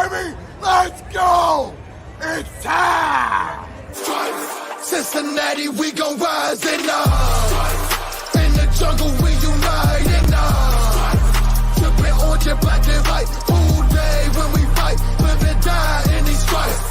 baby! Let's go! It's time! Cincinnati, we gon' rise and up. In the jungle, we united up. Trippin' orange and black and white. All day when we fight, live and die in these stripes.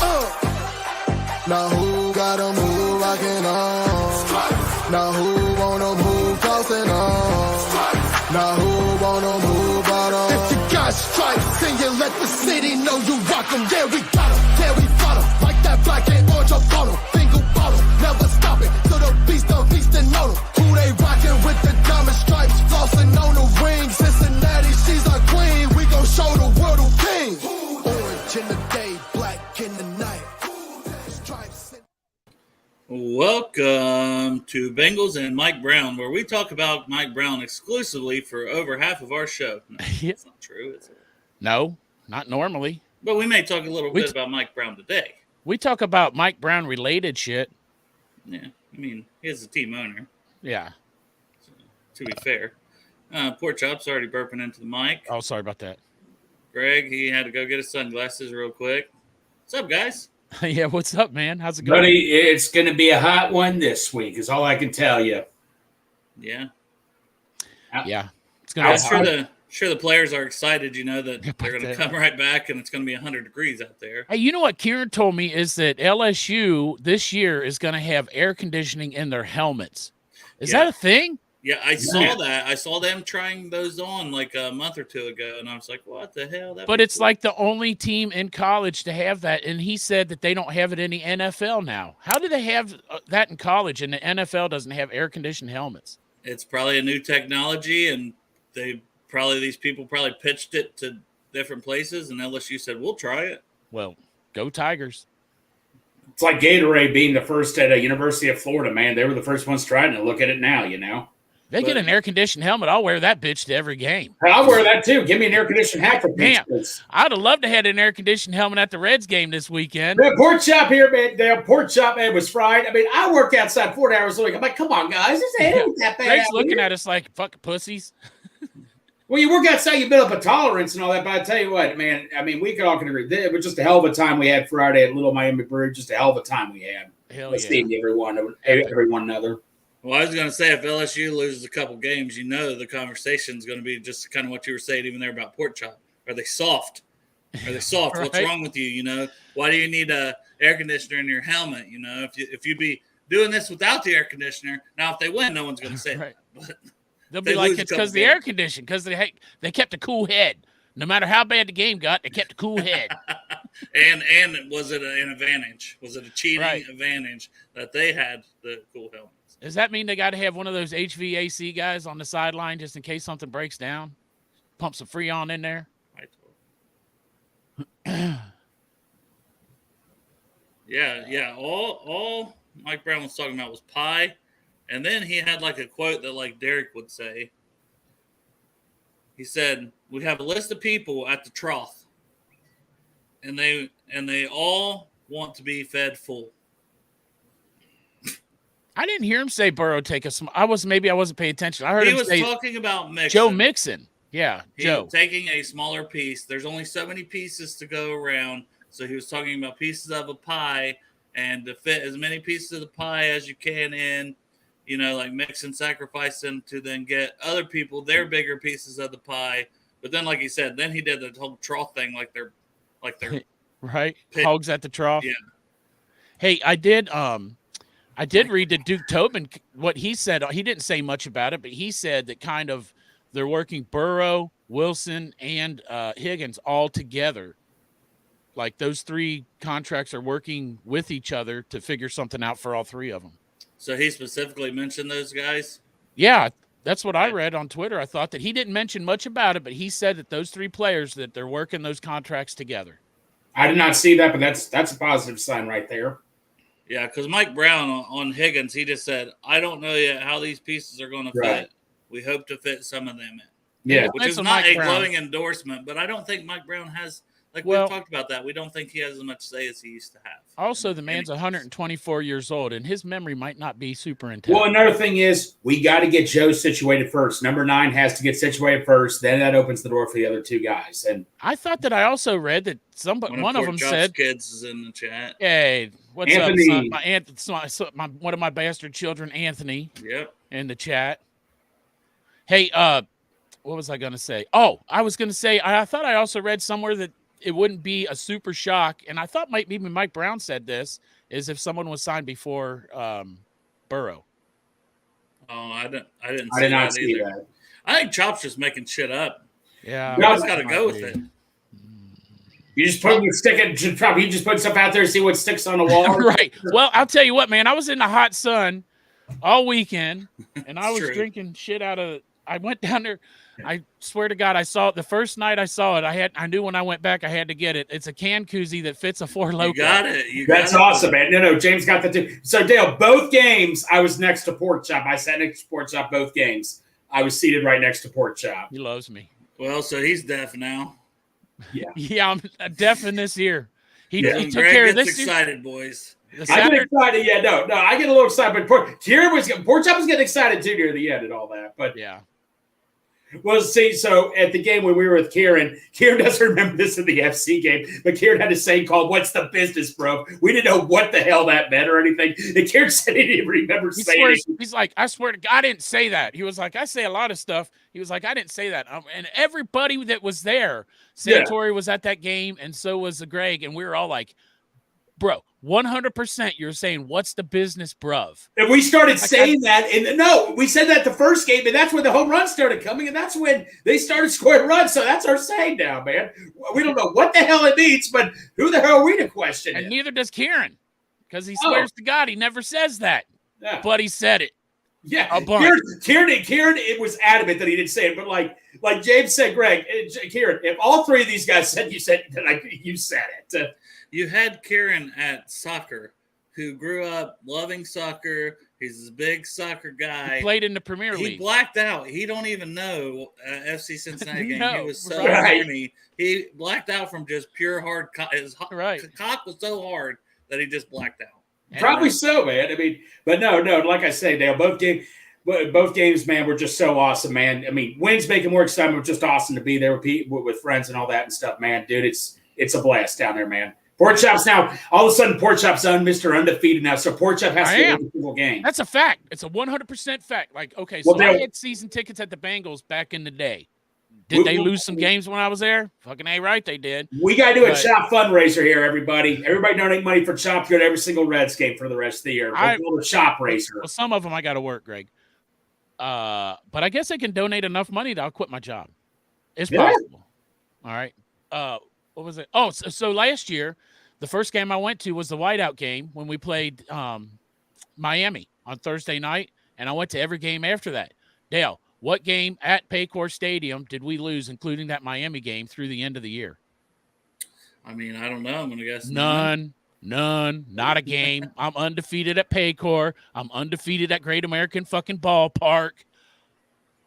Now who gotta move rockin' on? Now who wanna move crossing on? Now who wanna move out on? If you got stripes, then you let the city know you rock 'em. Yeah, we got 'em. Yeah, we fought 'em. Like that black and orange up on 'em. Single bottle, never stop it. So the beast of feastin' on 'em. Who they rockin' with the diamond stripes? Flossin' on the ring. Cincinnati, she's our queen. We gon' show the world who king. Orange in the day, black in the night. Welcome to Bengals and Mike Brown, where we talk about Mike Brown exclusively for over half of our show. No, that's not true, is it? No, not normally. But we may talk a little bit about Mike Brown today. We talk about Mike Brown related shit. Yeah, I mean, he's the team owner. Yeah. So, to be fair. Poor Chop's already burping into the mic. Oh, sorry about that. Greg, he had to go get his sunglasses real quick. What's up, guys? Yeah, what's up, man? How's it going? Buddy, it's going to be a hot one this week, is all I can tell you. Yeah. Yeah. It's going to be sure the players are excited, that they're going to come right back and it's going to be 100 degrees out there. Hey, you know what Kieran told me is that LSU this year is going to have air conditioning in their helmets. Is that a thing? Yeah, I saw that. I saw them trying those on like a month or two ago, and I was like, what the hell? But it's like the only team in college to have that, and he said that they don't have it in the NFL now. How do they have that in college, and the NFL doesn't have air-conditioned helmets? It's probably a new technology, and these people probably pitched it to different places, and LSU said, we'll try it. Well, go Tigers. It's like Gatorade being the first at a University of Florida, man. They were the first ones trying to look at it now, They get an air-conditioned helmet. I'll wear that bitch to every game. I'll wear that, too. Give me an air-conditioned hat for Damn. I'd have loved to have an air-conditioned helmet at the Reds game this weekend. The pork chop here, man. The pork chop, man, was fried. I mean, I work outside 4 hours a week. I'm like, come on, guys. This ain't that bad. Greg's looking at us like fucking pussies. Well, you work outside, you build up a tolerance and all that, but I tell you what, man, I mean, we all can agree. It was just a hell of a time we had Friday at Little Miami Brewery. Just a hell of a time we had. Let's see every one another. Well, I was going to say, if LSU loses a couple games, the conversation is going to be just kind of what you were saying even there about pork chop. Are they soft? Are they soft? Right. What's wrong with you? Why do you need a air conditioner in your helmet? If you'd be doing this without the air conditioner, now if they win, no one's going to say that. But they'll be like, it's because the air conditioner, because they kept a cool head. No matter how bad the game got, they kept a cool head. and was it an advantage? Was it a cheating advantage that they had the cool helmets? Does that mean they got to have one of those HVAC guys on the sideline just in case something breaks down? Pump some Freon in there? Yeah. All Mike Brown was talking about was pie. And then he had like a quote that like Derek would say. He said, we have a list of people at the trough. And they all want to be fed full. I didn't hear him say Burrow take a I wasn't paying attention. I heard him say talking about Mixon. Joe Mixon. Yeah, Joe. Taking a smaller piece. There's only so many pieces to go around. So he was talking about pieces of a pie and to fit as many pieces of the pie as you can in, like Mixon sacrificing to then get other people their bigger pieces of the pie. But then, like he said, then he did the whole trough thing like they're right. Hogs at the trough. Yeah. Hey, I did read that Duke Tobin, what he said, he didn't say much about it, but he said that kind of they're working Burrow, Wilson, and Higgins all together. Like those three contracts are working with each other to figure something out for all three of them. So he specifically mentioned those guys? Yeah, that's what I read on Twitter. I thought that he didn't mention much about it, but he said that those three players, that they're working those contracts together. I did not see that, but that's a positive sign right there. Yeah, because Mike Brown on Higgins, he just said, I don't know yet how these pieces are going to fit. We hope to fit some of them in. Yeah. Which is not a glowing endorsement, but I don't think Mike Brown has Like Well, we've talked about that. We don't think he has as much say as he used to have. Also, the in man's games. 124 years old, and his memory might not be super intact. Well, another thing is we got to get Joe situated first. Number 9 has to get situated first. Then that opens the door for the other 2 guys. And I thought that I also read that one of them said, "Kids is in the chat." "Hey, what's Anthony. up, one of my bastard children, Anthony." Yep. In the chat. Hey, what was I going to say? Oh, I was going to say I thought I also read somewhere that it wouldn't be a super shock, and I thought maybe Mike Brown said this, is if someone was signed before Burrow. Oh, I did not see that. I think Chop's just making shit up. Yeah, you just got to go with it. You just put you just put stuff out there and see what sticks on the wall. Right. Well, I'll tell you what, man. I was in the hot sun all weekend, and I was drinking shit out of. I went down there. I swear to God, I saw it the first night I saw it. I knew when I went back I had to get it. It's a can koozie that fits a 4 Loko. You got it. That's awesome, man. No, James got that too. So Dale, both games I was next to Pork Chop. I sat next to Pork Chop both games. I was seated right next to Pork Chop. He loves me. Well, so he's deaf now. Yeah. Yeah, I'm deaf in this ear. He took Greg care of this. Excited, boys. I get excited. Yeah, no, I get a little excited. But Pork Chop was getting excited too near the end and all that. But yeah. Well, see, so at the game when we were with Kieran doesn't remember this in the FC game, but Kieran had a saying called, "What's the business, bro?" We didn't know what the hell that meant or anything. And Kieran said he didn't remember saying it. He's like, I swear to God, I didn't say that. He was like, I say a lot of stuff. He was like, I didn't say that. And everybody that was there, Santori was at that game, and so was Greg, and we were all like, bro, 100% you're saying, what's the business, bruv? And we started saying that. And no, we said that the first game, and that's when the home runs started coming, and that's when they started scoring runs. So that's our saying now, man. We don't know what the hell it means, but who the hell are we to question it? And neither does Kieran, because he swears to God he never says that. Yeah. But he said it. Yeah, Kieran, it was adamant that he didn't say it, but like James said, Greg, Kieran, if all 3 of these guys said you said it. You had Kieran at soccer, who grew up loving soccer. He's a big soccer guy. He played in the Premier League. He blacked out. He don't even know FC Cincinnati game. No, he was so horny. He blacked out from just pure hard. His cock was so hard that he just blacked out. Probably so, man. I mean, but no. Like I say, Dale, both games, man, were just so awesome, man. I mean, wins make it more exciting. It was just awesome to be there with friends and all that and stuff, man. Dude, it's a blast down there, man. Pork Chop's now, all of a sudden, Pork Chop's Mr. Undefeated now, so Pork Chop has to win every single game. That's a fact. It's a 100% fact. Like, okay, so I had season tickets at the Bengals back in the day. Did they lose some games when I was there? Fucking A right, they did. We got to do a Chop fundraiser here, everybody. Everybody donate money for Chop to go to every single Reds game for the rest of the year. We'll do a Chop racer. Well, some of them I got to work, Greg. But I guess I can donate enough money that I'll quit my job. It's possible. All right. What was it? Oh, so last year, the first game I went to was the whiteout game when we played Miami on Thursday night, and I went to every game after that. Dale, what game at Paycor Stadium did we lose, including that Miami game, through the end of the year? I mean, I don't know. I'm going to guess none. Not a game. I'm undefeated at Paycor. I'm undefeated at Great American fucking Ballpark.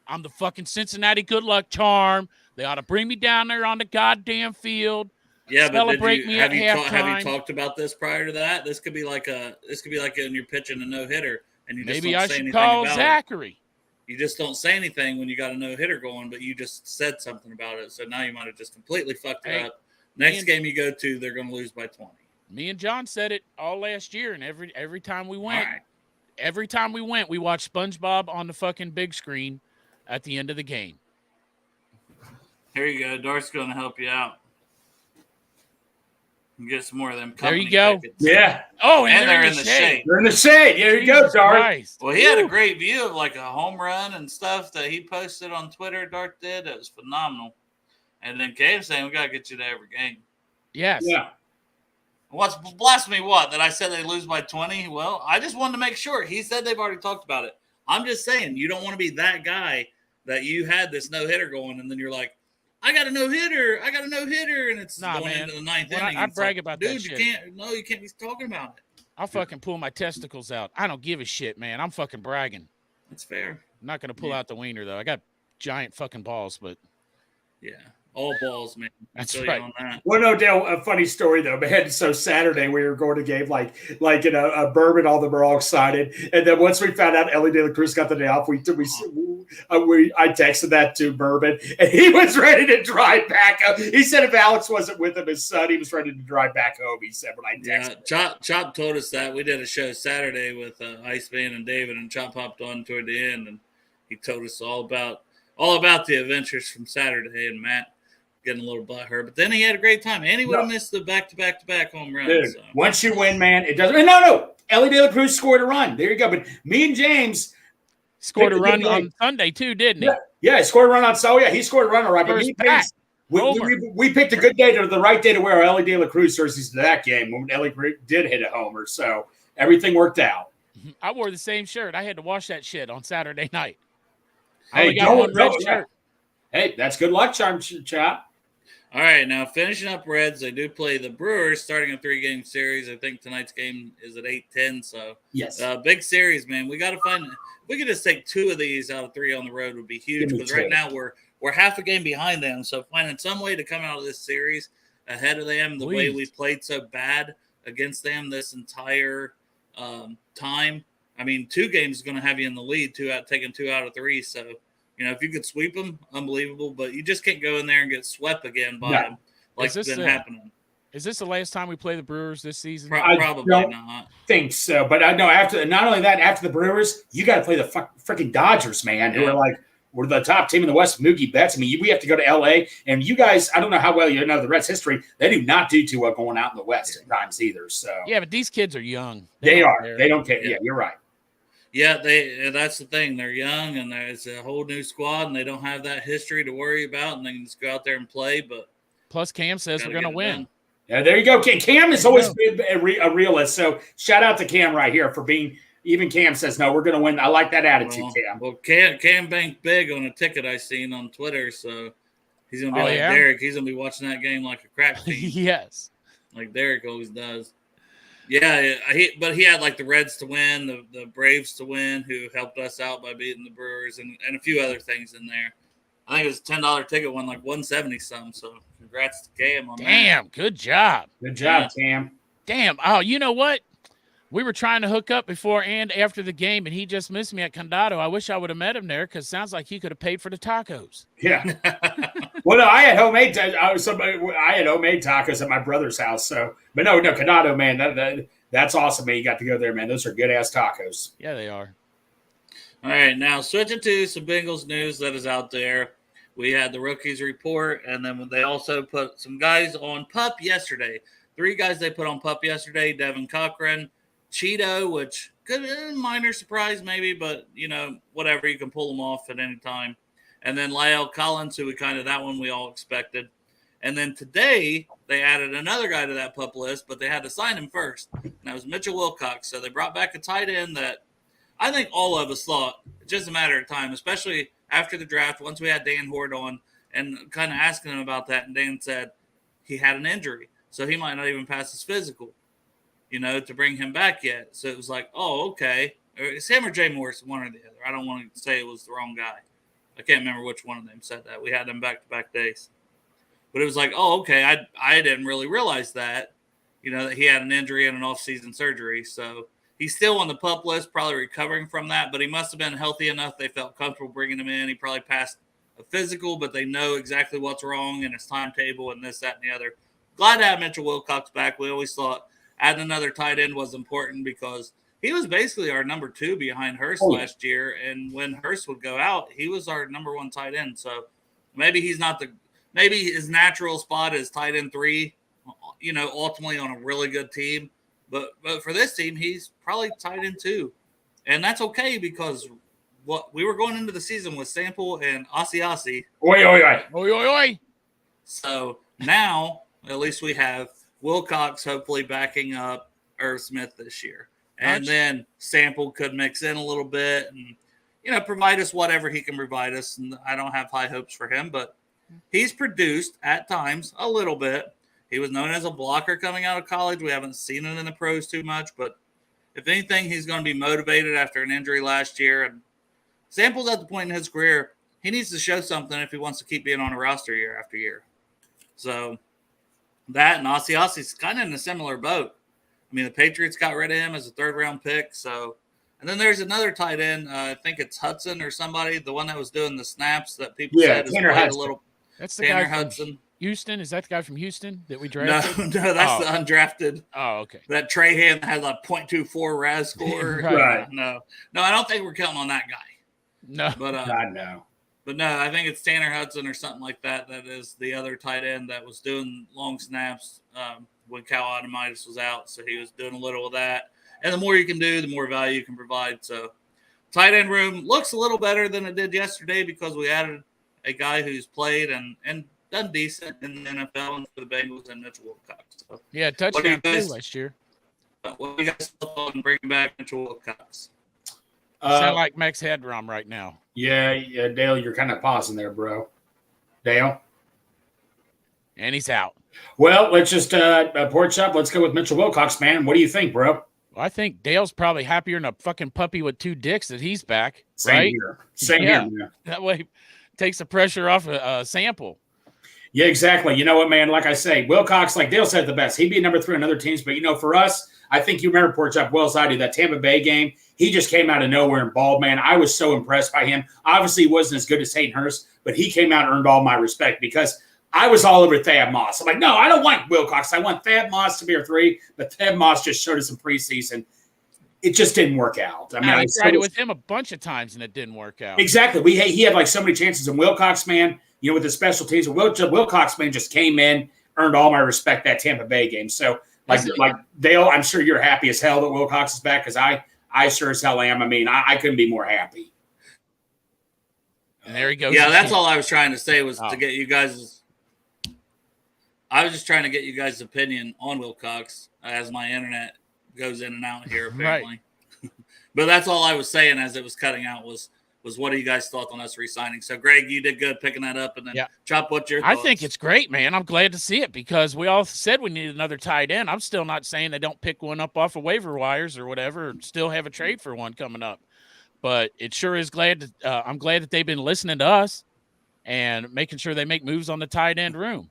I'm the fucking Cincinnati good luck charm. They ought to bring me down there on the goddamn field. Yeah, celebrate but me at halftime. Have you talked about this prior to that? This could be like when you're pitching a no hitter, and you just maybe don't I say should anything call about Zachary. It. You just don't say anything when you got a no hitter going, but you just said something about it. So now you might have just completely fucked it up. Next game you go to, they're going to lose by 20. Me and John said it all last year, and every time we went, we watched SpongeBob on the fucking big screen at the end of the game. Here you go. Dart's going to help you out. Get some more of them. There you go. Tickets. Yeah. Oh, and they're in the shade. They're in the shade. There you go, Dart. Christ. Well, he had a great view of like a home run and stuff that he posted on Twitter. Dart did. It was phenomenal. And then Cave saying we gotta get you to every game. Yes. Yeah. What's blasphemy? What that I said they lose by 20? Well, I just wanted to make sure. He said they've already talked about it. I'm just saying you don't want to be that guy that you had this no hitter going, and then you're like, I got a no hitter, and it's going into the ninth inning. I brag about that shit. You can't be talking about it. I'll fucking pull my testicles out. I don't give a shit, man. I'm fucking bragging. That's fair. I'm not gonna pull out the wiener though. I got giant fucking balls, but yeah. All balls, man. That's Feel you right. on that. Well, no, Dale, a funny story though, man. So Saturday we were going to game like in a bourbon, all of them were all excited, and then once we found out Ellie De La Cruz got the day off, I texted that to Bourbon, and he was ready to drive back. He said if Alex wasn't with him, his son, he was ready to drive back home. He said when I texted. Yeah, Chop told us that we did a show Saturday with Iceman and David, and Chop hopped on toward the end, and he told us all about the adventures from Saturday, and Matt getting a little butthurt, but then he had a great time, and he would have missed the back home run. Dude, so. once you win, man, it doesn't. No, Ellie De La Cruz scored a run. There you go. But me and James scored a run on Sunday too, didn't he? Yeah, he scored a run on. So yeah, he scored a run all right. But we picked a good day the right day to wear our Ellie De La Cruz jerseys to that game when Ellie did hit a homer. So everything worked out. I wore the same shirt. I had to wash that shit on Saturday night. I Hey, only got one red shirt. Hey, that's good luck, Chop. All right, now finishing up Reds, they do play the Brewers, starting a 3-game series. I think tonight's game is at 8:10. So yes, big series, man. We got to find. If we could just take 2 of these out of 3 on the road would be huge because right now we're half a game behind them. So finding some way to come out of this series ahead of them, the way we played so bad against them this entire time. I mean, 2 games is going to have you in the lead, taking 2 out of 3. So. If you could sweep them, unbelievable. But you just can't go in there and get swept again by them like it's been happening. Is this the last time we play the Brewers this season? Probably not. Think so. But I know after the Brewers, you got to play the freaking Dodgers, man, who are we're the top team in the West. Mookie Betts. I mean, we have to go to L.A. And you guys, I don't know how well you know the Reds' history. They do not do too well going out in the West at times either. So yeah, but these kids are young. They are. They don't care. Yeah, you're right. Yeah, that's the thing. They're young, and it's a whole new squad, and they don't have that history to worry about, and they can just go out there and play. But plus, Cam says we're going to win. Done. Yeah, there you go. Cam has always been a realist. So shout out to Cam right here for being. Even Cam says no, we're going to win. I like that attitude, Cam. Well, Cam banked big on a ticket I seen on Twitter, so he's going to be Derek. He's going to be watching that game like a crap team. Yes, like Derek always does. Yeah, but he had the Reds to win, the Braves to win, who helped us out by beating the Brewers, and a few other things in there. I think it was a $10 ticket, won $170 something. So congrats to Cam on that. Damn, good job. Good job, Cam. Damn. Oh, you know what? We were trying to hook up before and after the game, and he just missed me at Condado. I wish I would have met him there because it sounds like he could have paid for the tacos. Yeah. Well, no, I had homemade tacos at my brother's house. So, but no, Condado, man, that's awesome, man. You got to go there, man. Those are good ass tacos. Yeah, they are. All right, now switching to some Bengals news that is out there. We had the rookies report, and then they also put some guys on PUP yesterday. 3 guys they put on PUP yesterday: Devin Cochran, Cheeto, which could be a minor surprise maybe, but whatever, you can pull them off at any time. And then Lyle Collins, who that one we all expected. And then today they added another guy to that PUP list, but they had to sign him first. And that was Mitchell Wilcox. So they brought back a tight end that I think all of us thought it's just a matter of time, especially after the draft, once we had Dan Horde on and kind of asking him about that. And Dan said he had an injury, so he might not even pass his physical, to bring him back yet. So it was like, oh, okay. It's him or Jay Morris, one or the other. I don't want to say it was the wrong guy. I can't remember which one of them said that. We had them back-to-back days. But it was like, oh, okay, I didn't really realize that, that he had an injury and an off-season surgery. So he's still on the PUP list, probably recovering from that, but he must have been healthy enough they felt comfortable bringing him in. He probably passed a physical, but they know exactly what's wrong in his timetable and this, that, and the other. Glad to have Mitchell Wilcox back. We always thought adding another tight end was important because he was basically our number 2 behind Hurst last year, and when Hurst would go out, he was our number 1 tight end. So maybe he's not maybe his natural spot is tight end 3, ultimately on a really good team. But for this team, he's probably tight end 2, and that's okay because what we were going into the season with Sample and Asiasi. Oi, oi, oi, oi, oi, oi. So now at least we have Wilcox hopefully backing up Irv Smith this year. And then Sample could mix in a little bit and, provide us whatever he can provide us. And I don't have high hopes for him, but he's produced at times a little bit. He was known as a blocker coming out of college. We haven't seen it in the pros too much, but if anything, he's going to be motivated after an injury last year. And Sample's at the point in his career, he needs to show something if he wants to keep being on a roster year after year. So that and Ossie's kind of in a similar boat. I mean, the Patriots got rid of him as a 3rd-round pick. So, and then there's another tight end. I think it's Hudson or somebody, the one that was doing the snaps that people said has Tanner played Hudson. a little. That's the Tanner guy Hudson. from Houston. Is that the guy from Houston that we No, drafted? that's the undrafted. Oh, okay. That Trahan that had a .24 RAS score. Right. No, I don't think we're counting on that guy. No. But God, no. But no, I think it's Tanner Hudson or something like that. That is the other tight end that was doing long snaps when Cal Automitis was out. So he was doing a little of that. And the more you can do, the more value you can provide. So tight end room looks a little better than it did yesterday because we added a guy who's played and done decent in the NFL and for the Bengals and Mitchell Wilcox. So, Yeah, touchdown too last year. what do you guys thought on bringing back Mitchell Wilcox? Sound like Max Headrom right now. Yeah, Dale, you're kind of pausing there, bro. Dale? And he's out. Well, let's just porch up. Let's go with Mitchell Wilcox, man. What do you think, bro? Well, I think Dale's probably happier than a fucking puppy with 2 dicks that he's back. Same right? here. Same Yeah. here, man. That way takes the pressure off a sample. Yeah, exactly. You know what, man? Like I say, Wilcox, like Dale said the best. He'd be number 3 on other teams. But, for us, I think you remember Porch Up well as I do, that Tampa Bay game. He just came out of nowhere and balled, man. I was so impressed by him. Obviously, he wasn't as good as Hayden Hurst, but he came out and earned all my respect because I was all over Thad Moss. I'm like, no, I don't want Wilcox. I want Thad Moss to be our 3. But Thad Moss just showed us in preseason. It just didn't work out. I mean, I tried it with him a bunch of times and it didn't work out. Exactly. He had like so many chances. And Wilcox, man, with the special teams, Wilcox, man, just came in, earned all my respect that Tampa Bay game. So, like Dale, I'm sure you're happy as hell that Wilcox is back because I sure as hell am. I mean, I couldn't be more happy. And there he goes. Yeah, that's all I was trying to say was Oh. to get you guys. I was just trying to get you guys' opinion on Wilcox as my internet goes in and out here, apparently. Right. But that's all I was saying as it was cutting out was what do you guys thought on us re-signing? So, Greg, you did good picking that up. And then, Chop, what's your thoughts? I think it's great, man. I'm glad to see it because we all said we needed another tight end. I'm still not saying they don't pick one up off of waiver wires or whatever, or still have a trade for one coming up. But it sure is I'm glad that they've been listening to us and making sure they make moves on the tight end room.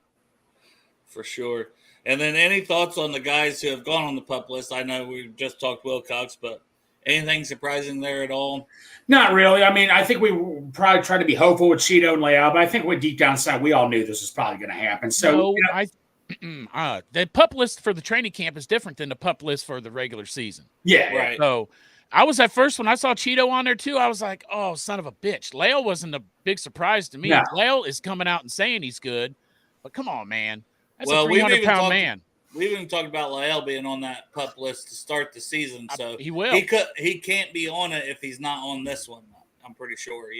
For sure. And then any thoughts on the guys who have gone on the PUP list? I know we've just talked Wilcox, but anything surprising there at all? Not really. I mean, I think we probably tried to be hopeful with Cheeto and Leal, but I think deep down inside we all knew this was probably going to happen. So the PUP list for the training camp is different than the PUP list for the regular season. Yeah, right. So I was at first when I saw Cheeto on there too, I was like, oh, son of a bitch. Leal wasn't a big surprise to me. No. Leal is coming out and saying he's good, but come on, man. That's a we've 300-pound man. We've even talked about Lael being on that PUP list to start the season, so he will. He can't be on it if he's not on this one. I'm pretty sure,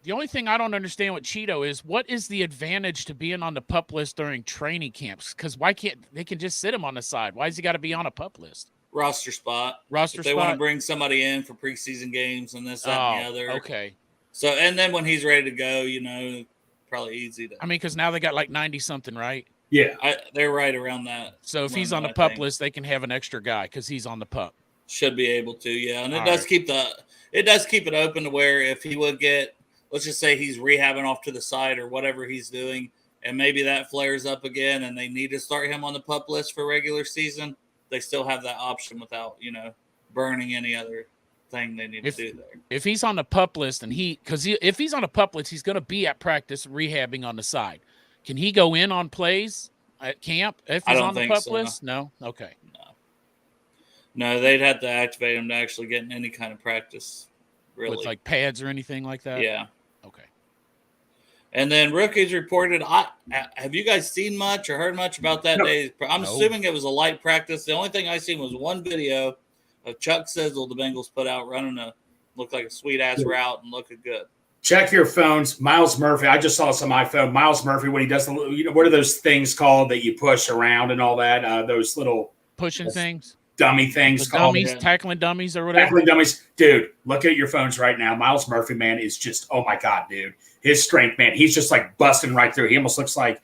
The only thing I don't understand with Cheeto is what is the advantage to being on the PUP list during training camps? Because why can't they can just sit him on the side? Why does he got to be on a PUP list? Roster spot. Roster if they spot. want to bring somebody in for preseason games and this, that, and the other. Okay. So and then when he's ready to go, probably easy to. I mean, because now they got like 90-something, right? Yeah, they're right around that. So if he's on the PUP list, they can have an extra guy because he's on the PUP. Should be able to, yeah. And it does keep it open to where if he would get, let's just say he's rehabbing off to the side or whatever he's doing, and maybe that flares up again, and they need to start him on the PUP list for regular season, they still have that option without burning any other thing they need to do there. If he's on the PUP list and if he's on a PUP list, he's going to be at practice rehabbing on the side. Can he go in on plays at camp if he's on the PUP list? No? Okay. No, they'd have to activate him to actually get in any kind of practice, really. With like pads or anything like that? Yeah. Okay. And then rookies reported, have you guys seen much or heard much about that day? I'm assuming it was a light practice. The only thing I seen was one video of Chuck Sizzle, the Bengals put out, running looked like a sweet-ass route and looking good. Check your phones. Miles Murphy. I just saw this on my phone. Miles Murphy, when he does what are those things called that you push around and all that? Those little pushing things, dummy things, the dummies, tackling dummies or whatever. Tackling dummies, dude. Look at your phones right now. Miles Murphy, man, is just oh my god, dude. His strength, man. He's just like busting right through. He almost looks like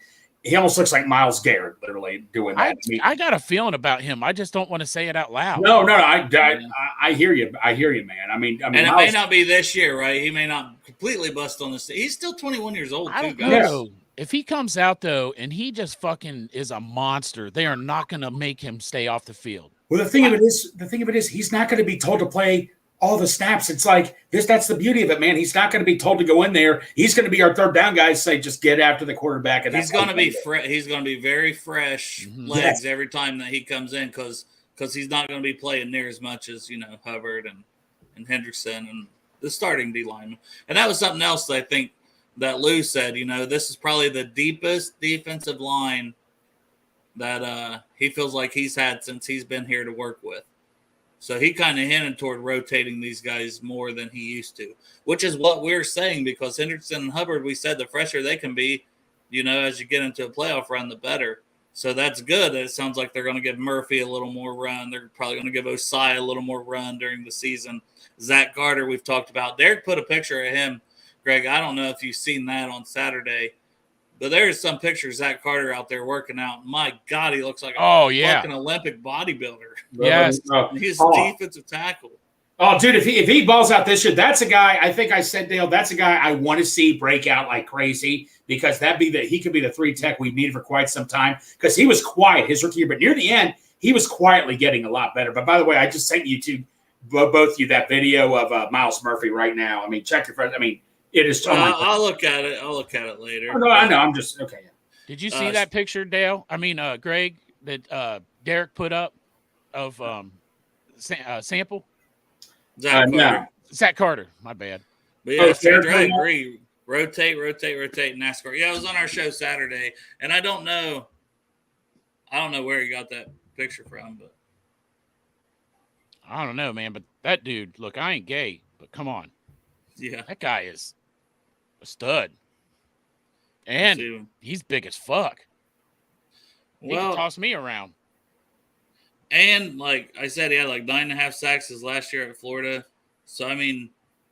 Myles Garrett, literally doing that. I got a feeling about him. I just don't want to say it out loud. No. I hear you. I hear you, man. I mean, and it may not be this year, right? He may not completely bust on this. He's still 21 years old, I too, don't guys. know. If he comes out, though, and he just fucking is a monster, they are not going to make him stay off the field. Well, the thing of it is, he's not going to be told to play all the snaps. It's like this. That's the beauty of it, man. He's not going to be told to go in there. He's going to be our third down guy. Say, just get after the quarterback, and he's going to be he's going to be very fresh legs every time that he comes in because he's not going to be playing near as much as Hubbard and Hendrickson and the starting D lineman. And that was something else that I think that Lou said. This is probably the deepest defensive line that he feels like he's had since he's been here to work with. So he kind of hinted toward rotating these guys more than he used to, which is what we're saying because Hendrickson and Hubbard, we said the fresher they can be, as you get into a playoff run, the better. So that's good. It sounds like they're going to give Murphy a little more run. They're probably going to give Osai a little more run during the season. Zach Carter, we've talked about. Derek put a picture of him. Greg, I don't know if you've seen that on Saturday, but there's some pictures of Zach Carter out there working out. My God, he looks like a fucking Olympic bodybuilder. Yes. He's a defensive tackle. Oh, dude, if he balls out this year, that's a guy, I think I said, Dale, that's a guy I want to see break out like crazy because he could be the 3 tech we've needed for quite some time because he was quiet his rookie year, but near the end, he was quietly getting a lot better. But by the way, I just sent you to both you that video of Miles Murphy right now. I mean, check your friends. I mean, it is. I'll look at it. I'll look at it later. Oh, no, I know. I'm just okay. Yeah. Did you see that picture, Dale? I mean, Greg, that Derek put up of sample? Zach Carter. My bad. But yeah, I agree. Rotate, NASCAR. Yeah, it was on our show Saturday, and I don't know where he got that picture from, but I don't know, man. But that dude, look, I ain't gay, but come on. Yeah. That guy is a stud. And he's big as fuck. He can toss me around. And like I said, he had like 9.5 sacks his last year at Florida. So, I mean,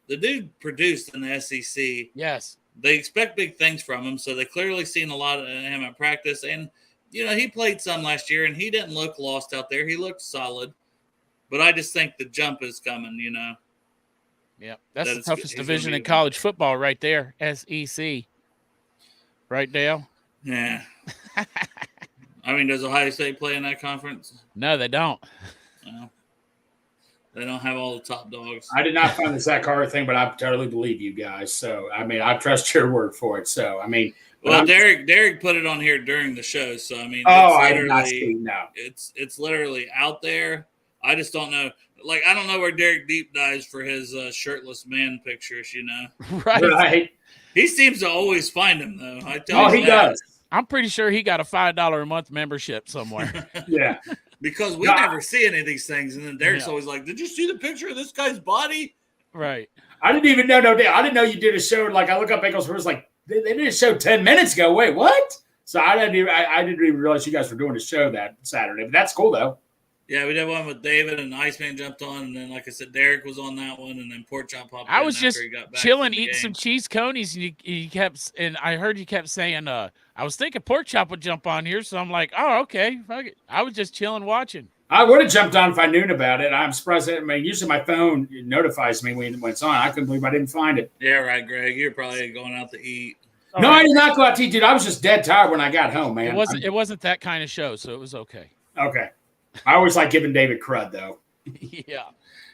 the dude produced in the SEC. Yes. They expect big things from him. So they clearly seen a lot of him at practice. And, he played some last year and he didn't look lost out there. He looked solid. But I just think the jump is coming, Yeah, that's the toughest division in college football right there, SEC. Right, Dale? Yeah. I mean, does Ohio State play in that conference? No, they don't. No. They don't have all the top dogs. I did not find the Zach Carter thing, but I totally believe you guys. So, I mean, I trust your word for it. So, I mean. Well, Derek put it on here during the show. So, I mean. I did not see, no. It's literally out there. I just don't know. Like, I don't know where Derek deep dives for his shirtless man pictures, Right. He seems to always find them, though. He does. I'm pretty sure he got a $5 a month membership somewhere. Yeah. Because we never see any of these things. And then Derek's always like, did you see the picture of this guy's body? Right. I didn't even know. I didn't know you did a show. Like, I look up Bengals First, like, they did a show 10 minutes ago. Wait, what? So I didn't even realize you guys were doing a show that Saturday. But that's cool, though. Yeah, we did one with David and Iceman jumped on, and then, like I said, Derek was on that one, and then Pork Chop popped. I was just chilling, eating some cheese conies, and I heard you kept saying, I was thinking Pork Chop would jump on here, so I'm like, oh, okay, fuck it. I was just chilling, watching. I would have jumped on if I knew about it. I'm surprised. I mean, usually my phone notifies me when it's on. I couldn't believe I didn't find it. Yeah, right, Greg. You're probably going out to eat. No, I did not go out to eat, dude. I was just dead tired when I got home, man. It wasn't that kind of show, so it was okay. Okay. I always like giving David crud, though. Yeah.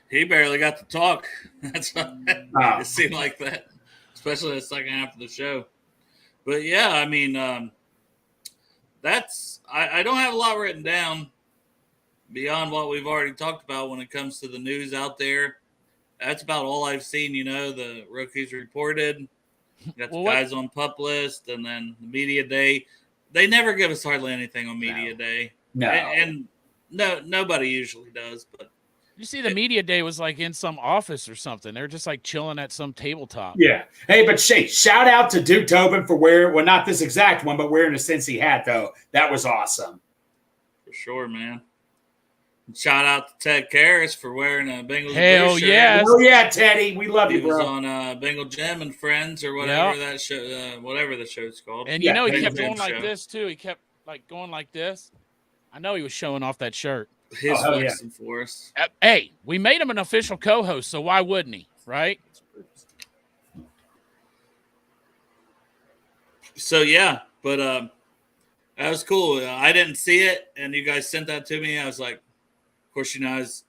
He barely got to talk. That's what it seemed like that, especially the second half of the show. But, yeah, I mean, I don't have a lot written down beyond what we've already talked about when it comes to the news out there. That's about all I've seen, the rookies reported. Got the guys on PUP list, and then the media day. They never give us hardly anything on media day. No. And no, nobody usually does. But you see, the media day was like in some office or something. They're just like chilling at some tabletop. Yeah. Hey, but shout out to Duke Tobin for not this exact one, but wearing a Cincy hat, though. That was awesome. For sure, man. Shout out to Ted Karras for wearing a Bengals Hell shirt. yes. Oh yeah, Teddy, we love you, bro. He was on Bengal Jim and Friends or whatever that show, whatever the show's called. And he kept going like this too. He kept like going like this. I know he was showing off that shirt. His flexing for us. Hey, we made him an official co-host, so why wouldn't he? Right? So yeah, but that was cool. I didn't see it, and you guys sent that to me. I was like, of course, I was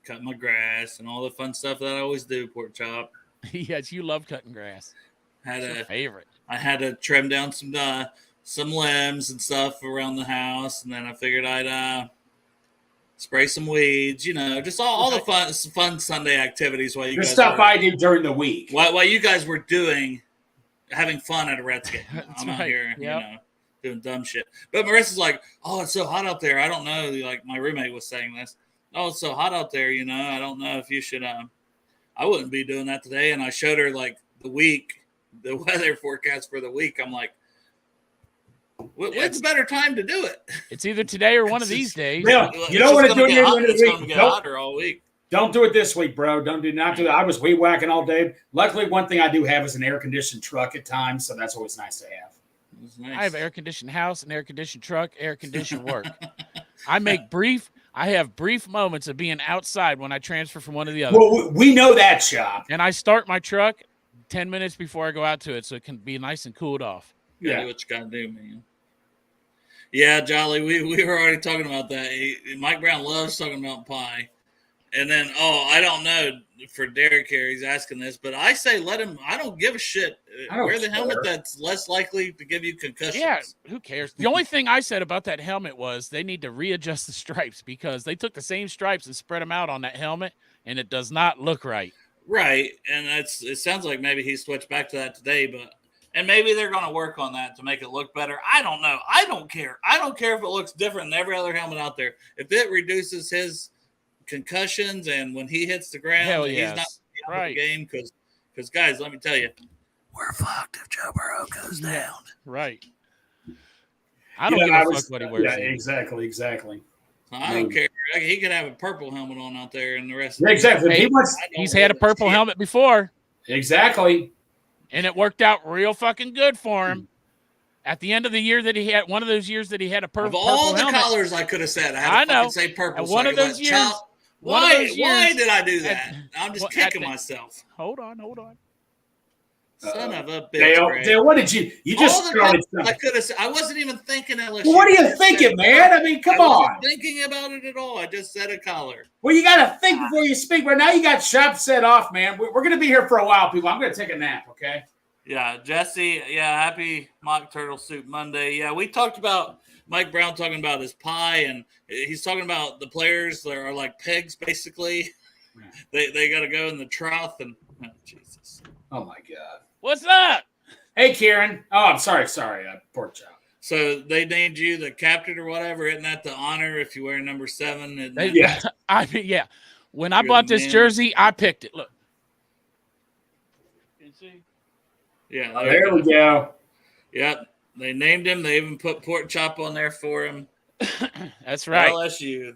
cutting my grass and all the fun stuff that I always do. Pork chop. Yes, you love cutting grass. Had It's your favorite. I had to trim down some limbs and stuff around the house, and then I figured I'd spray some weeds. Just all the fun Sunday activities while you The guys stuff I do during the week. while you guys were having fun at a Reds game. I'm out right. here, Yep. doing dumb shit. But Marissa's like, "Oh, it's so hot out there. I don't know." Like my roommate was saying this. "Oh, it's so hot out there. I don't know if you should." I wouldn't be doing that today. And I showed her like the weather forecast for the week. I'm like, when's a better time to do it? It's either today or one of these days. Yeah, you don't want to do it near the end of It's the going to week. get hotter all week. Don't do it this week, bro. Not do that. I was weed whacking all day. Luckily, one thing I do have is an air conditioned truck at times, so that's always nice to have. Nice. I have an air conditioned house, an air conditioned truck, air conditioned work. I have brief moments of being outside when I transfer from one to the other. Well, we know that, shop. And I start my truck 10 minutes before I go out to it, so it can be nice and cooled off. Yeah, do what you gotta do, man. Yeah, Jolly, we were already talking about that. Mike Brown loves talking about pie. And then, I don't know for Derek here, he's asking this, but I say let him. I don't give a shit. Wear the helmet that's less likely to give you concussions. Yeah, who cares? The only thing I said about that helmet was they need to readjust the stripes because they took the same stripes and spread them out on that helmet, and it does not look right. Right, and it sounds like maybe he switched back to that today, and maybe they're going to work on that to make it look better. I don't know. I don't care. I don't care if it looks different than every other helmet out there. If it reduces his concussions and when he hits the ground, he's not out of the game because guys, let me tell you, we're fucked if Joe Burrow goes down. Right. I don't give a fuck what he wears. Yeah, exactly. I don't care. He could have a purple helmet on out there, and the rest. Exactly. Hey, he's had a purple helmet before. Exactly. And it worked out real fucking good for him. At the end of the year that he had, one of those years that he had a purple helmet. Of all the colors I could have said, I know. Say purple. And one of those years. Why did I do that? I'm just kicking myself. Hold on. Son of a bitch. Dale, what did you just started I could have. I wasn't even thinking LSU. Well, what are you thinking, man? I mean, come on. I wasn't thinking about it at all. I just said a color. Well, you got to think before you speak. Right now, you got shop set off, man. We're going to be here for a while, people. I'm going to take a nap, okay? Yeah, Jesse. Yeah, happy Mock Turtle Soup Monday. Yeah, we talked about Mike Brown talking about his pie, and he's talking about the players that are like pigs, basically. Yeah. They got to go in the trough, and Jesus. Oh my God. What's up? Hey, Kieran. Oh, I'm sorry. Pork chop. So they named you the captain or whatever. Isn't that the honor if you wear number 7? Yeah. Yeah. When I bought this jersey, I picked it. Look. You can see? Yeah. There we go. Yep. They named him. They even put pork chop on there for him. That's right. LSU.